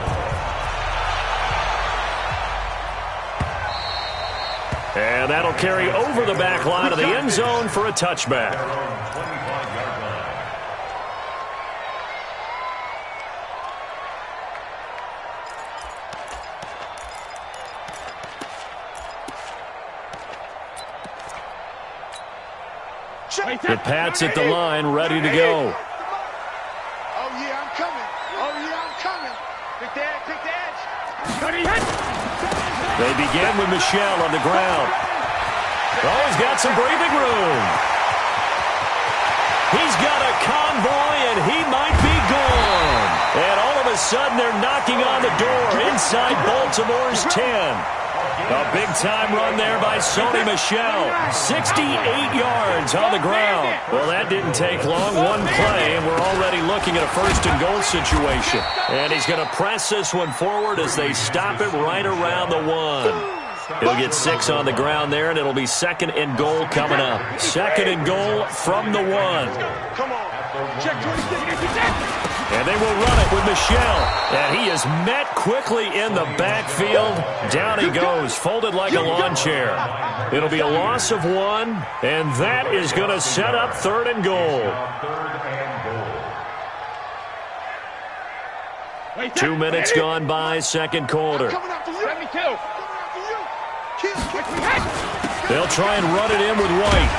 And that'll carry over the back line of the end zone for a touchback. The Pats at the line, ready to go. Oh, yeah, I'm coming. Oh, yeah, I'm coming. Pick the edge. They begin with Michel on the ground. Oh, he's got some breathing room. He's got a convoy, and he might be gone. And all of a sudden, they're knocking on the door inside Baltimore's 10. A big-time run there by Sony Michel. 68 yards on the ground. Well, that didn't take long. One play, and we're already looking at a 1st and goal situation. And he's going to press this one forward as they stop it right around the 1. He'll get 6 on the ground there, and it'll be 2nd and goal coming up. 2nd and goal from the 1. Come on. Check 26. And they will run it with Michel. And he is met quickly in the backfield. Down he goes, folded like a lawn chair. It'll be a loss of 1, and that is going to set up 3rd and goal. 2 minutes gone by, 2nd quarter. They'll try and run it in with White.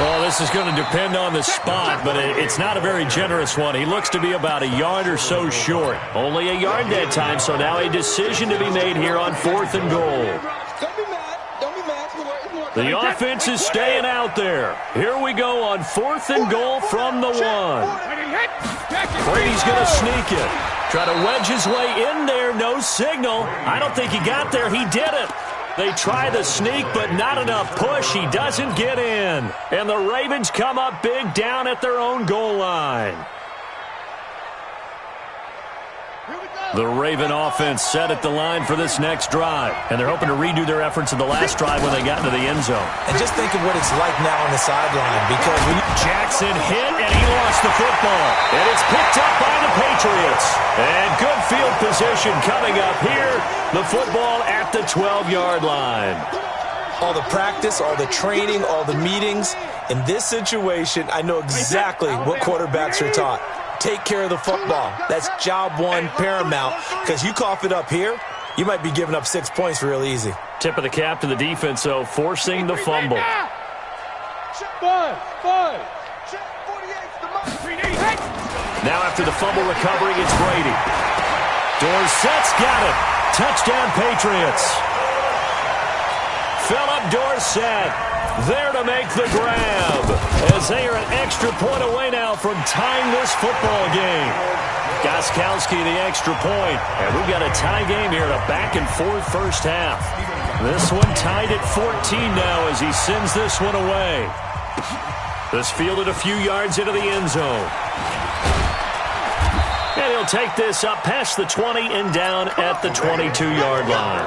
Well, this is going to depend on the spot, but it's not a very generous one. He looks to be about a yard or so short. Only a yard that time, so now a decision to be made here on 4th and goal. Don't be mad. Don't be mad. The offense is staying out there. Here we go on 4th and goal from the 1. Brady's going to sneak it. Try to wedge his way in there. No signal. I don't think he got there. He did it. They try the sneak, but not enough push. He doesn't get in. And the Ravens come up big down at their own goal line. The Raven offense set at the line for this next drive. And they're hoping to redo their efforts in the last drive when they got into the end zone. And just think of what it's like now on the sideline. Because when Jackson hit, and he lost the football. And it's picked up by the Patriots. And good field position coming up here. The football at the 12-yard line. all the practice, all the training, all the meetings, in this situation, I know exactly what quarterbacks are taught. Take care of the football. That's job one, paramount, because you cough it up here, you might be giving up 6 points real easy. Tip of the cap to the defense, though, forcing the fumble. Now after the fumble recovery, it's Brady. Dorsett's got it. Touchdown, Patriots. Philip Dorsett there to make the grab as they are an extra point away now from tying this football game. Gostkowski the extra point, and we've got a tie game here in a back-and-forth first half. This one tied at 14 now as he sends this one away. This fielded a few yards into the end zone. And he'll take this up past the 20 and down at the 22-yard line.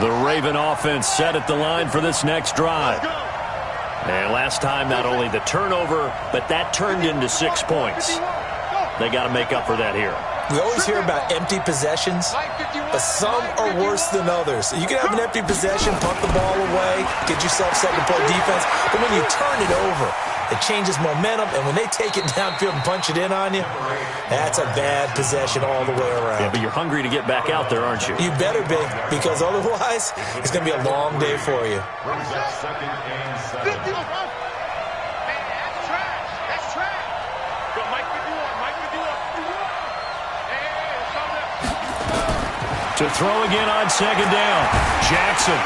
The Raven offense set at the line for this next drive. And last time, not only the turnover, but that turned into 6 points. They got to make up for that here. We always hear about empty possessions, but some are worse than others. You can have an empty possession, punt the ball away, get yourself set to play defense, but when you turn it over, it changes momentum, and when they take it downfield and punch it in on you, that's a bad possession all the way around. Yeah, but you're hungry to get back out there, aren't you? You better be, because otherwise, it's going to be a long day for you. Brings up 2nd and 7. That's trash. Go, Mike 51, Mike 51. To throw again on 2nd down. Jackson.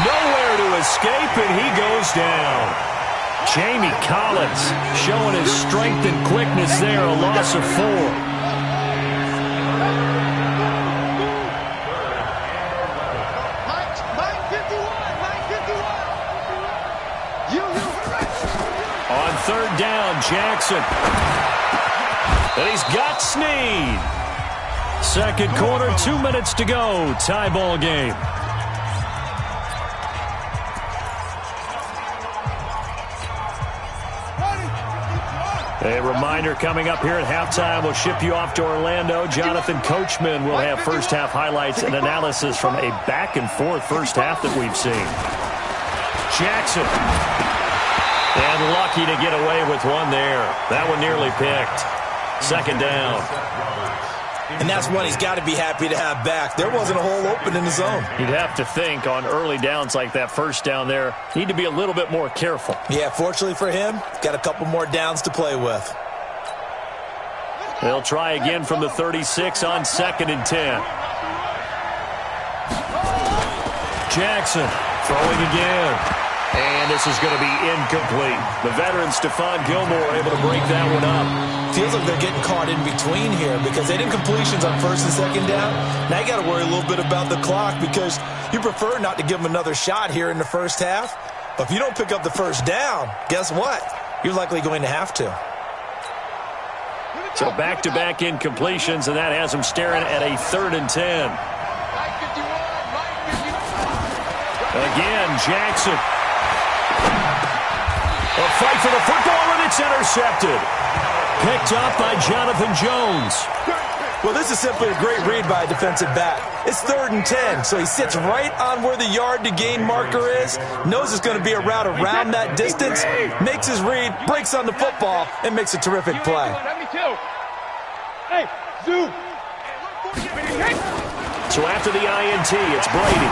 Nowhere to escape, and he goes down. Jamie Collins showing his strength and quickness there, a loss of 4. Mike 51. On 3rd down, Jackson. And he's got Snead. 2nd quarter, 2 minutes to go. Tie ball game. A reminder coming up here at halftime. We'll ship you off to Orlando. Jonathan Coachman will have first-half highlights and analysis from a back-and-forth first half that we've seen. Jackson. And lucky to get away with one there. That one nearly picked. 2nd down. And that's one he's got to be happy to have back. There wasn't a hole open in the zone. You'd have to think on early downs like that, first down there, need to be a little bit more careful. Yeah, fortunately for him, got a couple more downs to play with. They'll try again from the 36 on 2nd and 10. Jackson throwing again. And this is going to be incomplete. The veteran Stephon Gilmore able to break that one up. Feels like they're getting caught in between here because they didn't completions on 1st and 2nd down. Now you got to worry a little bit about the clock because you prefer not to give them another shot here in the first half. But if you don't pick up the 1st down, guess what? You're likely going to have to. So back-to-back incompletions, and that has them staring at a 3rd and 10. Again, Jackson. A fight for the football, and it's intercepted. Picked up by Jonathan Jones. Well, this is simply a great read by a defensive back. It's 3rd and 10, so he sits right on where the yard-to-gain marker is, knows it's going to be a route around that distance, makes his read, breaks on the football, and makes a terrific play. Hey, Zoo. So after the INT, it's Brady.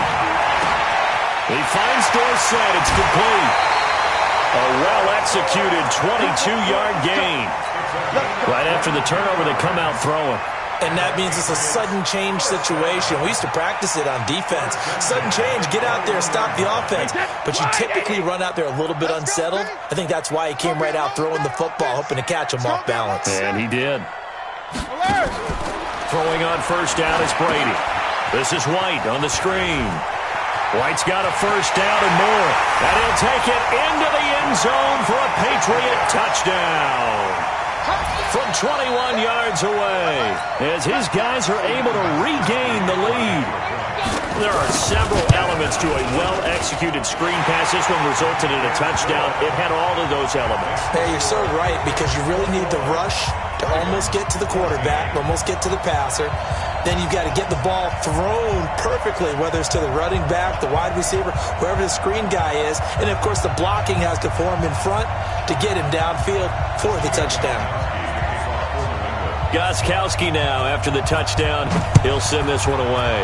He finds Dorsett. It's complete. A well-executed 22-yard gain. Right after the turnover, they come out throwing. And that means it's a sudden change situation. We used to practice it on defense. Sudden change, get out there, stop the offense. But you typically run out there a little bit unsettled. I think that's why he came right out throwing the football, hoping to catch him off balance. And he did. Throwing on 1st down is Brady. This is White on the screen. White's got a 1st down and more. And he'll take it into the end zone for a Patriot touchdown. From 21 yards away, as his guys are able to regain the lead. There are several elements to a well-executed screen pass. This one resulted in a touchdown. It had all of those elements. Hey, you're so right, because you really need to rush to almost get to the quarterback, almost get to the passer. Then you've got to get the ball thrown perfectly, whether it's to the running back, the wide receiver, wherever the screen guy is. And, of course, the blocking has to form in front to get him downfield for the touchdown. Gostkowski now, after the touchdown, he'll send this one away.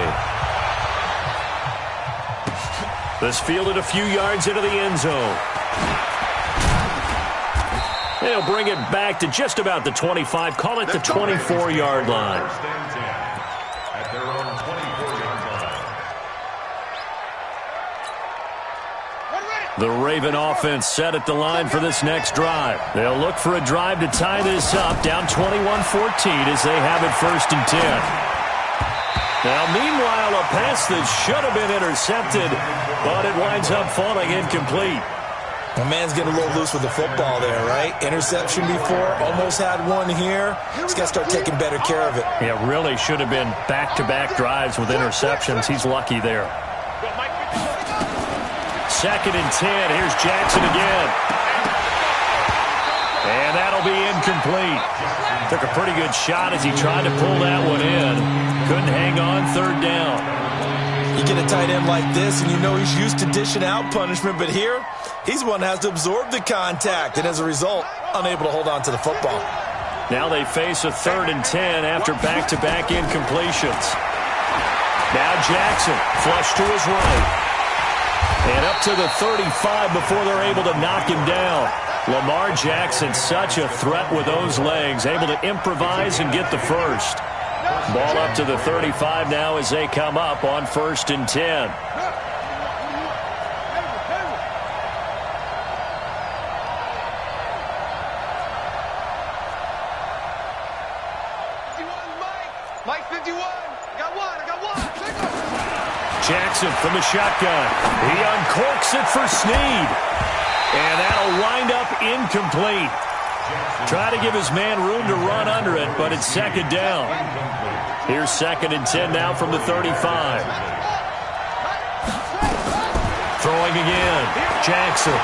This fielded a few yards into the end zone. He'll bring it back to just about the 25, call it the 24-yard line. At their own 24-yard line. The Raven offense set at the line for this next drive. They'll look for a drive to tie this up, down 21-14 as they have it 1st and 10. Now, meanwhile, a pass that should have been intercepted, but it winds up falling incomplete. The man's getting a little loose with the football there, right? Interception before, almost had one here. He's got to start taking better care of it. Yeah, really should have been back-to-back drives with interceptions. He's lucky there. 2nd and 10. Here's Jackson again. And that'll be incomplete. Took a pretty good shot as he tried to pull that one in. Couldn't hang on 3rd down. You get a tight end like this, and you know he's used to dishing out punishment, but here, he's the one that has to absorb the contact, and as a result, unable to hold on to the football. Now they face a 3rd and 10 after back-to-back incompletions. Now Jackson, flush to his right. And up to the 35 before they're able to knock him down. Lamar Jackson, such a threat with those legs, able to improvise and get the first. Ball up to the 35 now as they come up on 1st and 10. Mike 51. I got one. Jackson from the shotgun. He uncorks it for Snead. And that'll wind up incomplete. Try to give his man room to run under it, but it's 2nd down. Here's 2nd and 10 now from the 35. Throwing again. Jackson.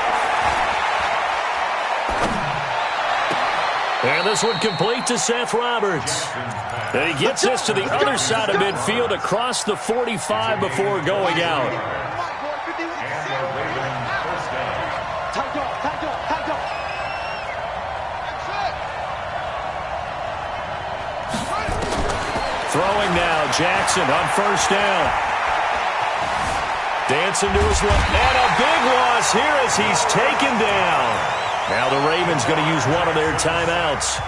And this one complete to Seth Roberts. And he gets this to the other side of midfield across the 45 before going out. Throwing now, Jackson on 1st down. Dancing to his left. And a big loss here as he's taken down. Now the Ravens going to use one of their timeouts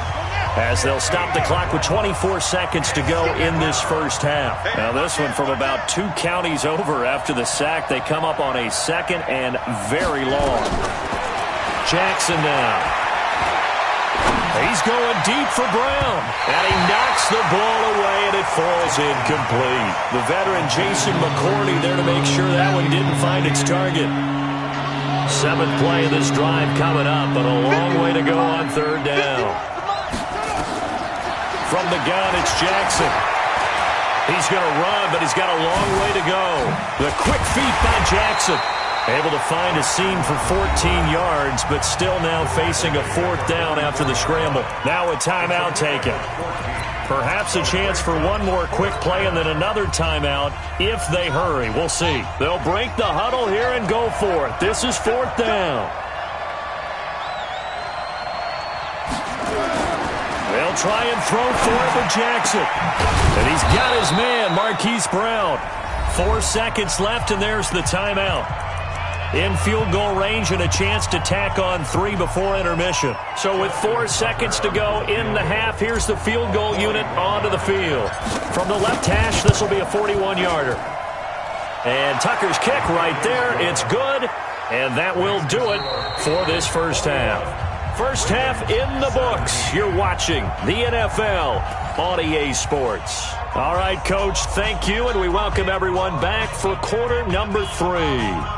as they'll stop the clock with 24 seconds to go in this first half. Now this one from about 2 counties over after the sack. They come up on a 2nd and very long. Jackson now. He's going deep for Brown. And he knocks the ball away, and it falls incomplete. The veteran Jason McCourty there to make sure that one didn't find its target. 7th play of this drive coming up, but a long way to go on 3rd down. From the gun, it's Jackson. He's going to run, but he's got a long way to go. The quick feet by Jackson. Able to find a seam for 14 yards, but still now facing a 4th down after the scramble. Now a timeout taken. Perhaps a chance for one more quick play and then another timeout if they hurry. We'll see. They'll break the huddle here and go for it. This is 4th down. They'll try and throw for it with Jackson. And he's got his man, Marquise Brown. 4 seconds left, and there's the timeout. In field goal range and a chance to tack on 3 before intermission. So with 4 seconds to go in the half, here's the field goal unit onto the field. From the left hash, this will be a 41-yarder. And Tucker's kick right there. It's good, and that will do it for this first half. First half in the books. You're watching the NFL on EA Sports. All right, Coach, thank you, and we welcome everyone back for quarter number 3.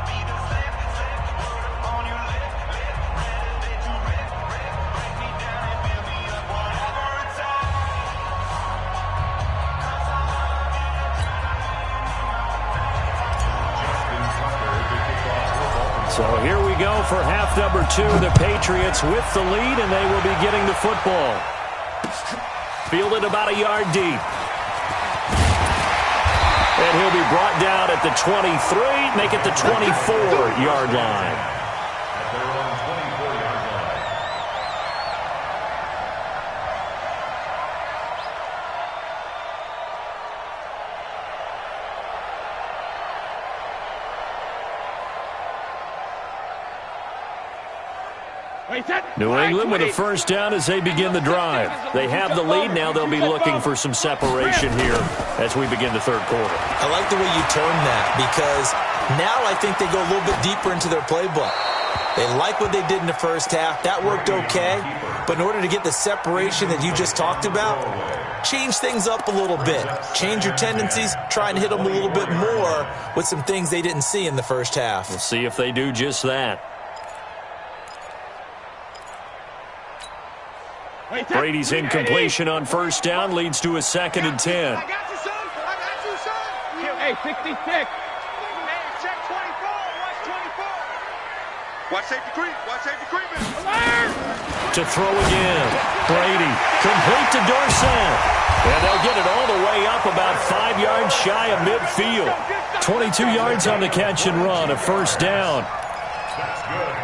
So here we go for half number 2. The Patriots with the lead, and they will be getting the football. Fielded about a yard deep. And he'll be brought down at the 23, make it the 24-yard line. New England with a first down as they begin the drive. They have the lead. Now they'll be looking for some separation here as we begin the third quarter. I like the way you term that because now I think they go a little bit deeper into their playbook. They like what they did in the first half. That worked okay. But in order to get the separation that you just talked about, change things up a little bit. Change your tendencies. Try and hit them a little bit more with some things they didn't see in the first half. We'll see if they do just that. Brady's incompletion on first down leads to a 2nd and 10. I got you, son. I got you, son. Hey, 66. Hey, check 24. Watch 24. Watch safety creep. Watch safety creeping. Alert! To throw again. Brady. Complete to Dorsett. And they'll get it all the way up about 5 yards shy of midfield. 22 yards on the catch and run, a first down.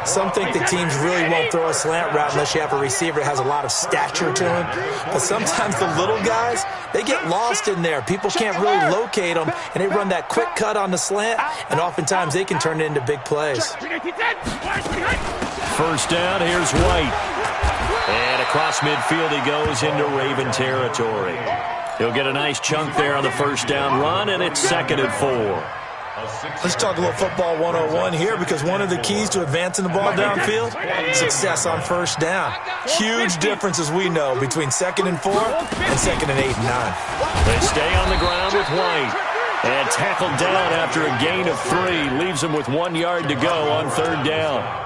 Some think the teams really won't throw a slant route unless you have a receiver that has a lot of stature to him. But sometimes the little guys, they get lost in there. People can't really locate them, and they run that quick cut on the slant, and oftentimes they can turn it into big plays. First down, here's White. And across midfield he goes into Raven territory. He'll get a nice chunk there on the first down run, and it's 2nd and 4. Let's talk a little football 101 here, because one of the keys to advancing the ball downfield, success on first down. Huge difference, as we know, between 2nd and 4 and 2nd and 8 and 9. They stay on the ground with White. And tackled down after a gain of 3. Leaves him with 1 yard to go on third down.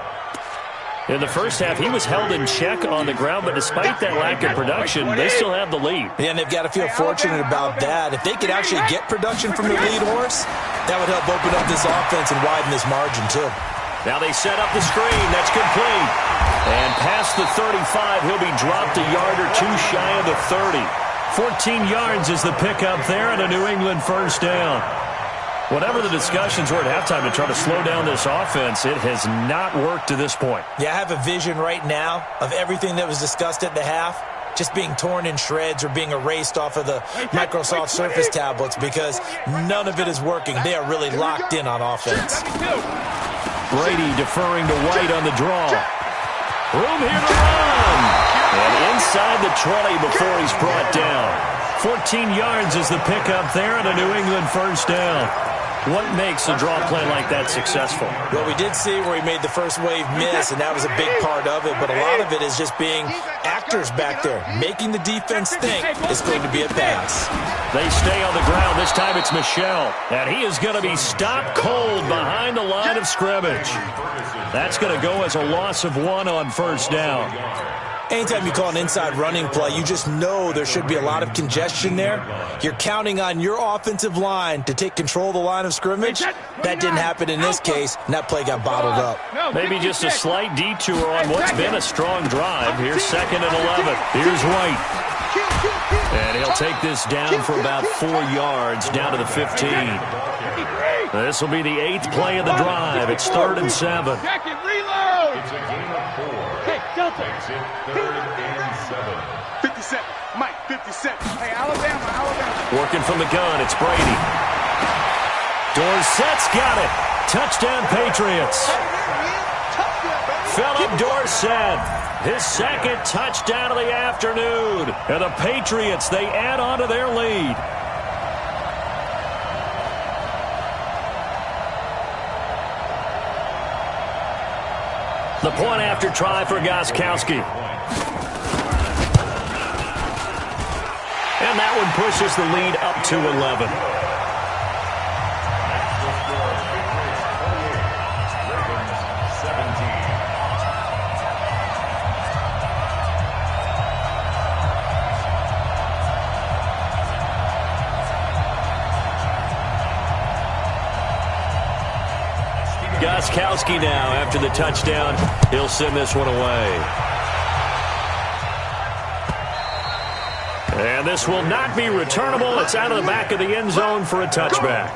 In the first half, he was held in check on the ground, but despite that lack of production, they still have the lead. Yeah, and they've got to feel fortunate about that. If they could actually get production from their lead horse, that would help open up this offense and widen this margin, too. Now they set up the screen. That's complete. And past the 35, he'll be dropped a yard or 2 shy of the 30. 14 yards is the pickup there, and a New England first down. Whatever the discussions were at halftime to try to slow down this offense, it has not worked to this point. Yeah, I have a vision right now of everything that was discussed at the half just being torn in shreds or being erased off of the Microsoft Surface tablets, because none of it is working. They are really locked in on offense. Brady deferring to White on the draw. Room here to run. And inside the 20 before he's brought down. 14 yards is the pickup there, and a New England first down. What makes a draw play like that successful? Well, we did see where he made the first wave miss, and that was a big part of it. But a lot of it is just being actors back there, making the defense think it's going to be a pass. They stay on the ground. This time it's Michel. And he is going to be stopped cold behind the line of scrimmage. That's going to go as a loss of 1 on first down. Anytime you call an inside running play, you just know there should be a lot of congestion there. You're counting on your offensive line to take control of the line of scrimmage. That didn't happen in this case, and that play got bottled up. Maybe just a slight detour on what's been a strong drive. Here's 2nd and 11. Here's White. And he'll take this down for about 4 yards, down to the 15. This will be the 8th play of the drive. It's 3rd and 7. It's a gain of 4. Makes it 3rd and 7. 57. Mike, 57. Hey, Alabama. Working from the gun, it's Brady. Dorsett's got it. Touchdown, Patriots. Philip Dorsett, his 2nd touchdown of the afternoon. And the Patriots, they add on to their lead. The point after try for Gostkowski. And that one pushes the lead up to 11. Gostkowski now, after the touchdown, he'll send this one away. And this will not be returnable. It's out of the back of the end zone for a touchback.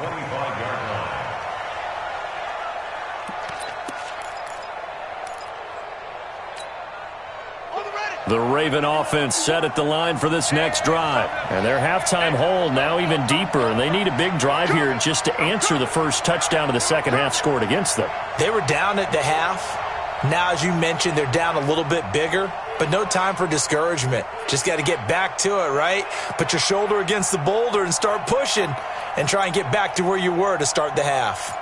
The Raven offense set at the line for this next drive. And their halftime hole now even deeper, and they need a big drive here just to answer the first touchdown of the second half scored against them. They were down at the half. Now, as you mentioned, they're down a little bit bigger, but no time for discouragement. Just got to get back to it, right? Put your shoulder against the boulder and start pushing and try and get back to where you were to start the half.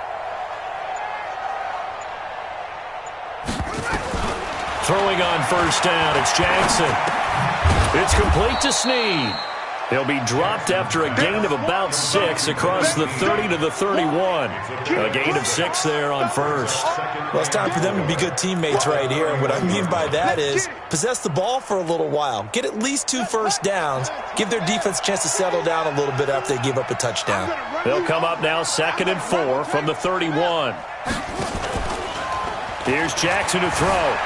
Throwing on first down, it's Jackson. It's complete to Snead. He'll be dropped after a gain of about 6 across the 30 to the 31. A gain of 6 there on first. Well, it's time for them to be good teammates right here. And what I mean by that is possess the ball for a little while. Get at least 2 first downs. Give their defense a chance to settle down a little bit after they give up a touchdown. They'll come up now 2nd and 4 from the 31. Here's Jackson to throw.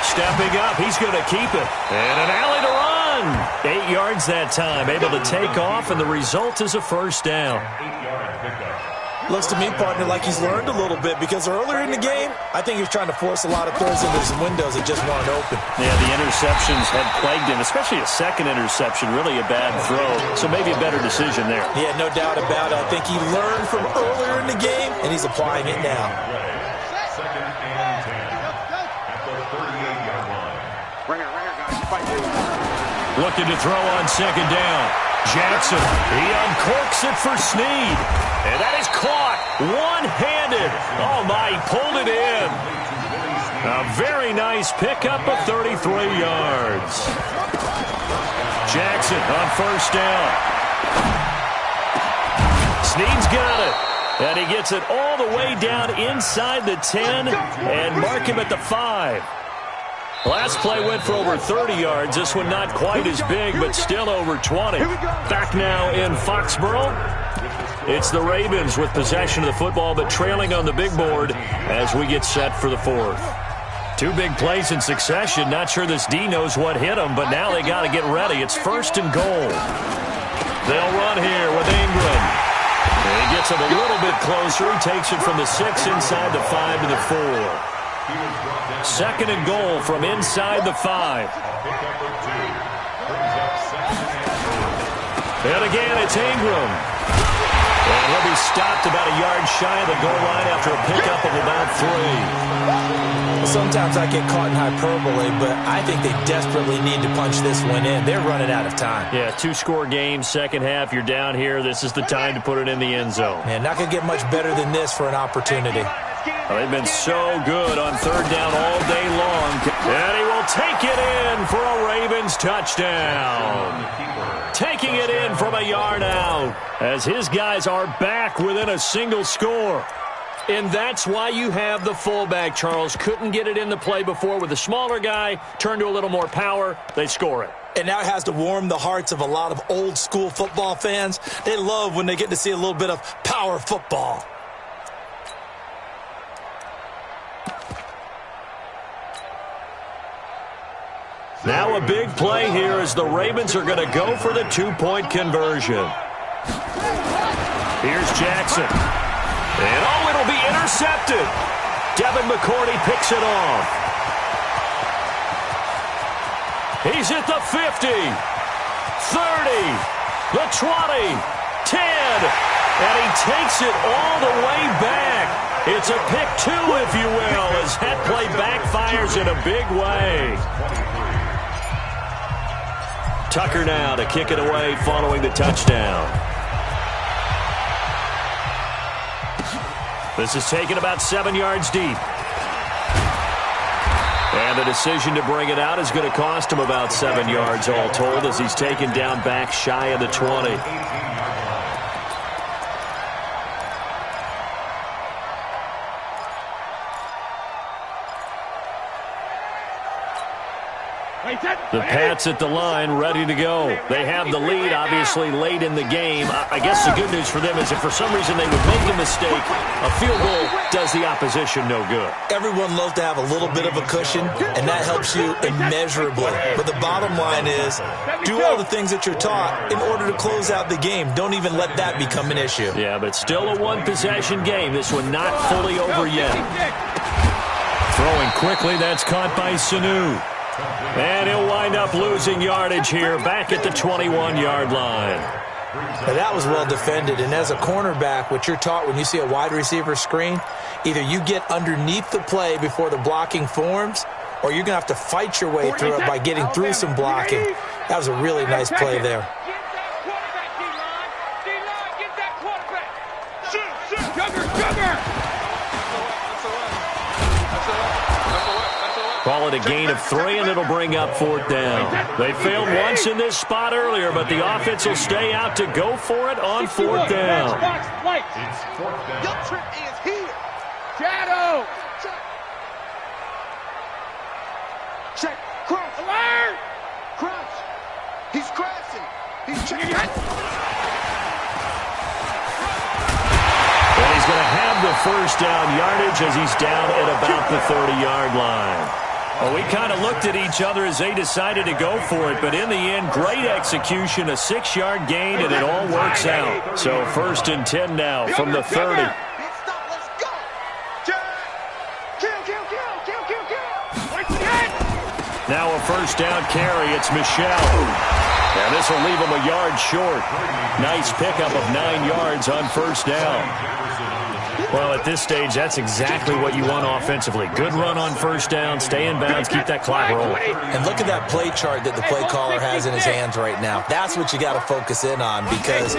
Stepping up, he's going to keep it. And an alley to run. 8 yards that time, able to take off, and the result is a first down. Looks to me, partner, like he's learned a little bit, because earlier in the game, I think he was trying to force a lot of throws into some windows that just weren't open. Yeah, the interceptions had plagued him, especially a second interception, really a bad throw. So maybe a better decision there. Yeah, no doubt about it. I think he learned from earlier in the game, and he's applying it now. 2nd and 10 at the 38-yard line. Ringer, guys. Fight. Looking to throw on 2nd down. Jackson, he uncorks it for Snead. And that is caught one-handed. Oh, my, he pulled it in. A very nice pickup of 33 yards. Jackson on first down. Snead's got it. And he gets it all the way down inside the 10 and mark him at the 5. Last play went for over 30 yards. This one not quite as big, but still over 20. Back now in Foxborough. It's the Ravens with possession of the football, but trailing on the big board as we get set for the 4th. 2 big plays in succession. Not sure this D knows what hit them, but now they got to get ready. It's 1st and goal. They'll run here with Ingram. And he gets it a little bit closer. He takes it from the 6 inside the 5 to the 4. 2nd and goal from inside the 5. And again, it's Ingram. And he'll be stopped about a yard shy of the goal line after a pickup of about 3. Well, sometimes I get caught in hyperbole, but I think they desperately need to punch this one in. They're running out of time. Yeah, 2-score game, second half. You're down here. This is the time to put it in the end zone. Man, not going to get much better than this for an opportunity. Well, they've been so good on 3rd down all day long. And he will take it in for a Ravens touchdown. Taking it in from a yard out as his guys are back within a single score. And that's why you have the fullback, Charles. Couldn't get it in the play before with a smaller guy. Turn to a little more power. They score it. And now it has to warm the hearts of a lot of old-school football fans. They love when they get to see a little bit of power football. Now a big play here as the Ravens are going to go for the 2-point conversion. Here's Jackson. And oh, it'll be intercepted. Devin McCourty picks it off. He's at the 50, 30, the 20, 10, and he takes it all the way back. It's a pick 2, if you will, as that play backfires in a big way. Tucker now to kick it away following the touchdown. This is taken about 7 yards deep. And the decision to bring it out is going to cost him about 7 yards all told as he's taken down back shy of the 20. The Pats at the line, ready to go. They have the lead, obviously, late in the game. I guess the good news for them is if for some reason they would make a mistake, a field goal does the opposition no good. Everyone loves to have a little bit of a cushion, and that helps you immeasurably. But the bottom line is, do all the things that you're taught in order to close out the game. Don't even let that become an issue. Yeah, but still a one-possession game. This one not fully over yet. Throwing quickly, that's caught by Sanu. And he'll wind up losing yardage here back at the 21-yard line. Now that was well defended, and as a cornerback, what you're taught when you see a wide receiver screen, either you get underneath the play before the blocking forms, or you're going to have to fight your way through it by getting through some blocking. That was a really nice play there. call it a gain of 3, and it'll bring up 4th down. They failed once in this spot earlier, but the offense will stay out to go for it on 4th down. It's 4th down. Your trip is here. Shadow. Check. Crunch. Alert. Crunch. He's crashing. He's checking. And he's going to have the 1st down yardage as he's down at about the 30-yard line. Well, we kind of looked at each other as they decided to go for it, but in the end, great execution, a 6-yard gain, and it all works out. So 1st and 10 now from the 30. Let's go. Now a 1st down carry. It's Michelle. And this will leave him a yard short. Nice pickup of 9 yards on 1st down. Well, at this stage, that's exactly what you want offensively. Good run on 1st down, stay in bounds, keep that clock rolling. And look at that play chart that the play caller has in his hands right now. That's what you got to focus in on because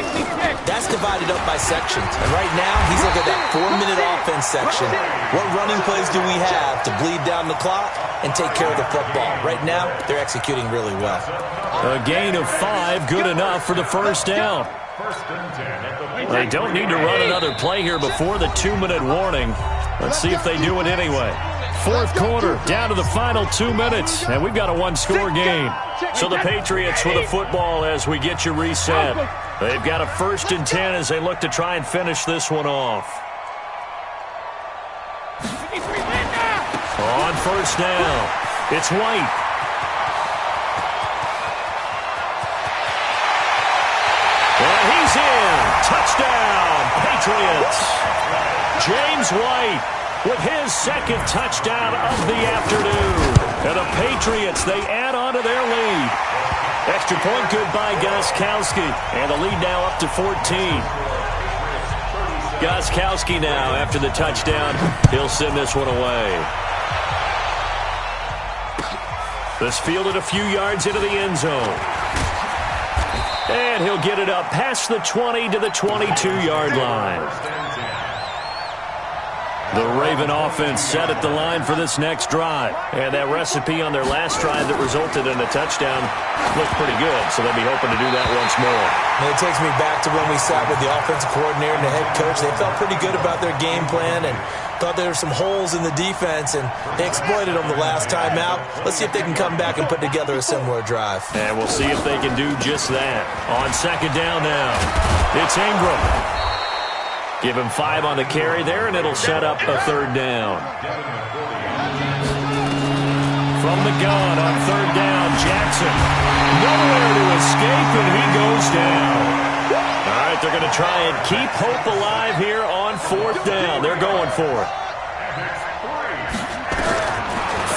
that's divided up by sections. And right now, he's looking at that 4-minute offense section. What running plays do we have to bleed down the clock and take care of the football? Right now, they're executing really well. A gain of 5, good enough for the 1st down. 1st and 10 at the They don't need to run another play here before the 2-minute warning. Let's see if they do it anyway. 4th quarter, down to the final 2 minutes, and we've got a 1-score game. So the Patriots with the football as we get you reset. They've got a 1st and 10 as they look to try and finish this one off. On 1st down, it's White. And he's in. Touchdown, Patriots. James White with his 2nd touchdown of the afternoon. And the Patriots, they add on to their lead. Extra point good by Gostkowski. And the lead now up to 14. Gostkowski now, after the touchdown, he'll send this one away. This fielded a few yards into the end zone. And he'll get it up past the 20 to the 22-yard line. The Raven offense set at the line for this next drive. And that recipe on their last drive that resulted in a touchdown looked pretty good, so they'll be hoping to do that once more. And it takes me back to when we sat with the offensive coordinator and the head coach. They felt pretty good about their game plan and thought there were some holes in the defense, and they exploited them the last time out. Let's see if they can come back and put together a similar drive. And we'll see if they can do just that. On 2nd down now, it's Ingram. Give him 5 on the carry there, and it'll set up a 3rd down. From the gun on 3rd down, Jackson. Nowhere to escape, and he goes down. All right, they're going to try and keep hope alive here on 4th down. They're going for it.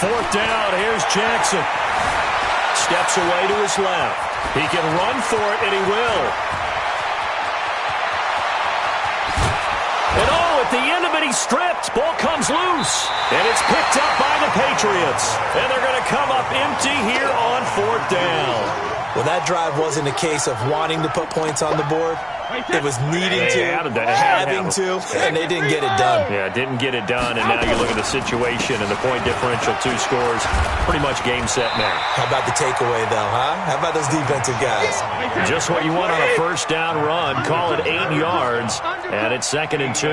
4th down, here's Jackson. Steps away to his left. He can run for it, and he will. And oh, at the end of it, he's stripped. Ball comes loose. And it's picked up by the Patriots. And they're going to come up empty here on 4th down. Well, that drive wasn't a case of wanting to put points on the board. It was needing to, having to, and they didn't get it done. Yeah, didn't get it done, and now you look at the situation and the point differential, 2 scores, pretty much game, set, now. How about the takeaway, though, huh? How about those defensive guys? Just what you want on a 1st down run. Call it 8 yards, and it's 2nd and 2.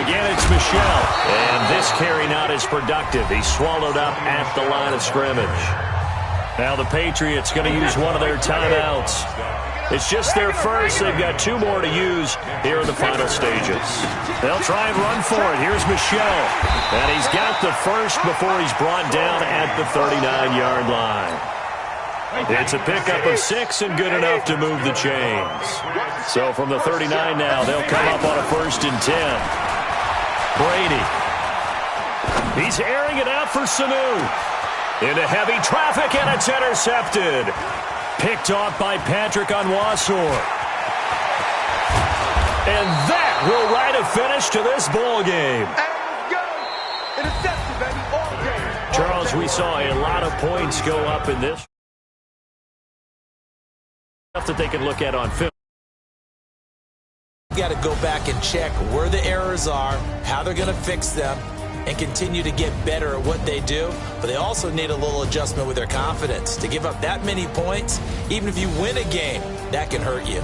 Again, it's Michelle, and this carry not as productive. He's swallowed up at the line of scrimmage. Now the Patriots going to use one of their timeouts. It's just their first. They've got 2 more to use here in the final stages. They'll try and run for it. Here's Michelle. And he's got the first before he's brought down at the 39-yard line. It's a pickup of 6 and good enough to move the chains. So from the 39 now, they'll come up on a 1st and 10. Brady. He's airing it out for Sanu. Into heavy traffic, and it's intercepted. Picked off by Patrick Onwuasor. And that will write a finish to this ball game. Intercepted, baby. All game. Charles, we saw a lot of points go up in this. Stuff that they can look at on film. You got to go back and check where the errors are, how they're going to fix them, and continue to get better at what they do, but they also need a little adjustment with their confidence. To give up that many points, even if you win a game, that can hurt you.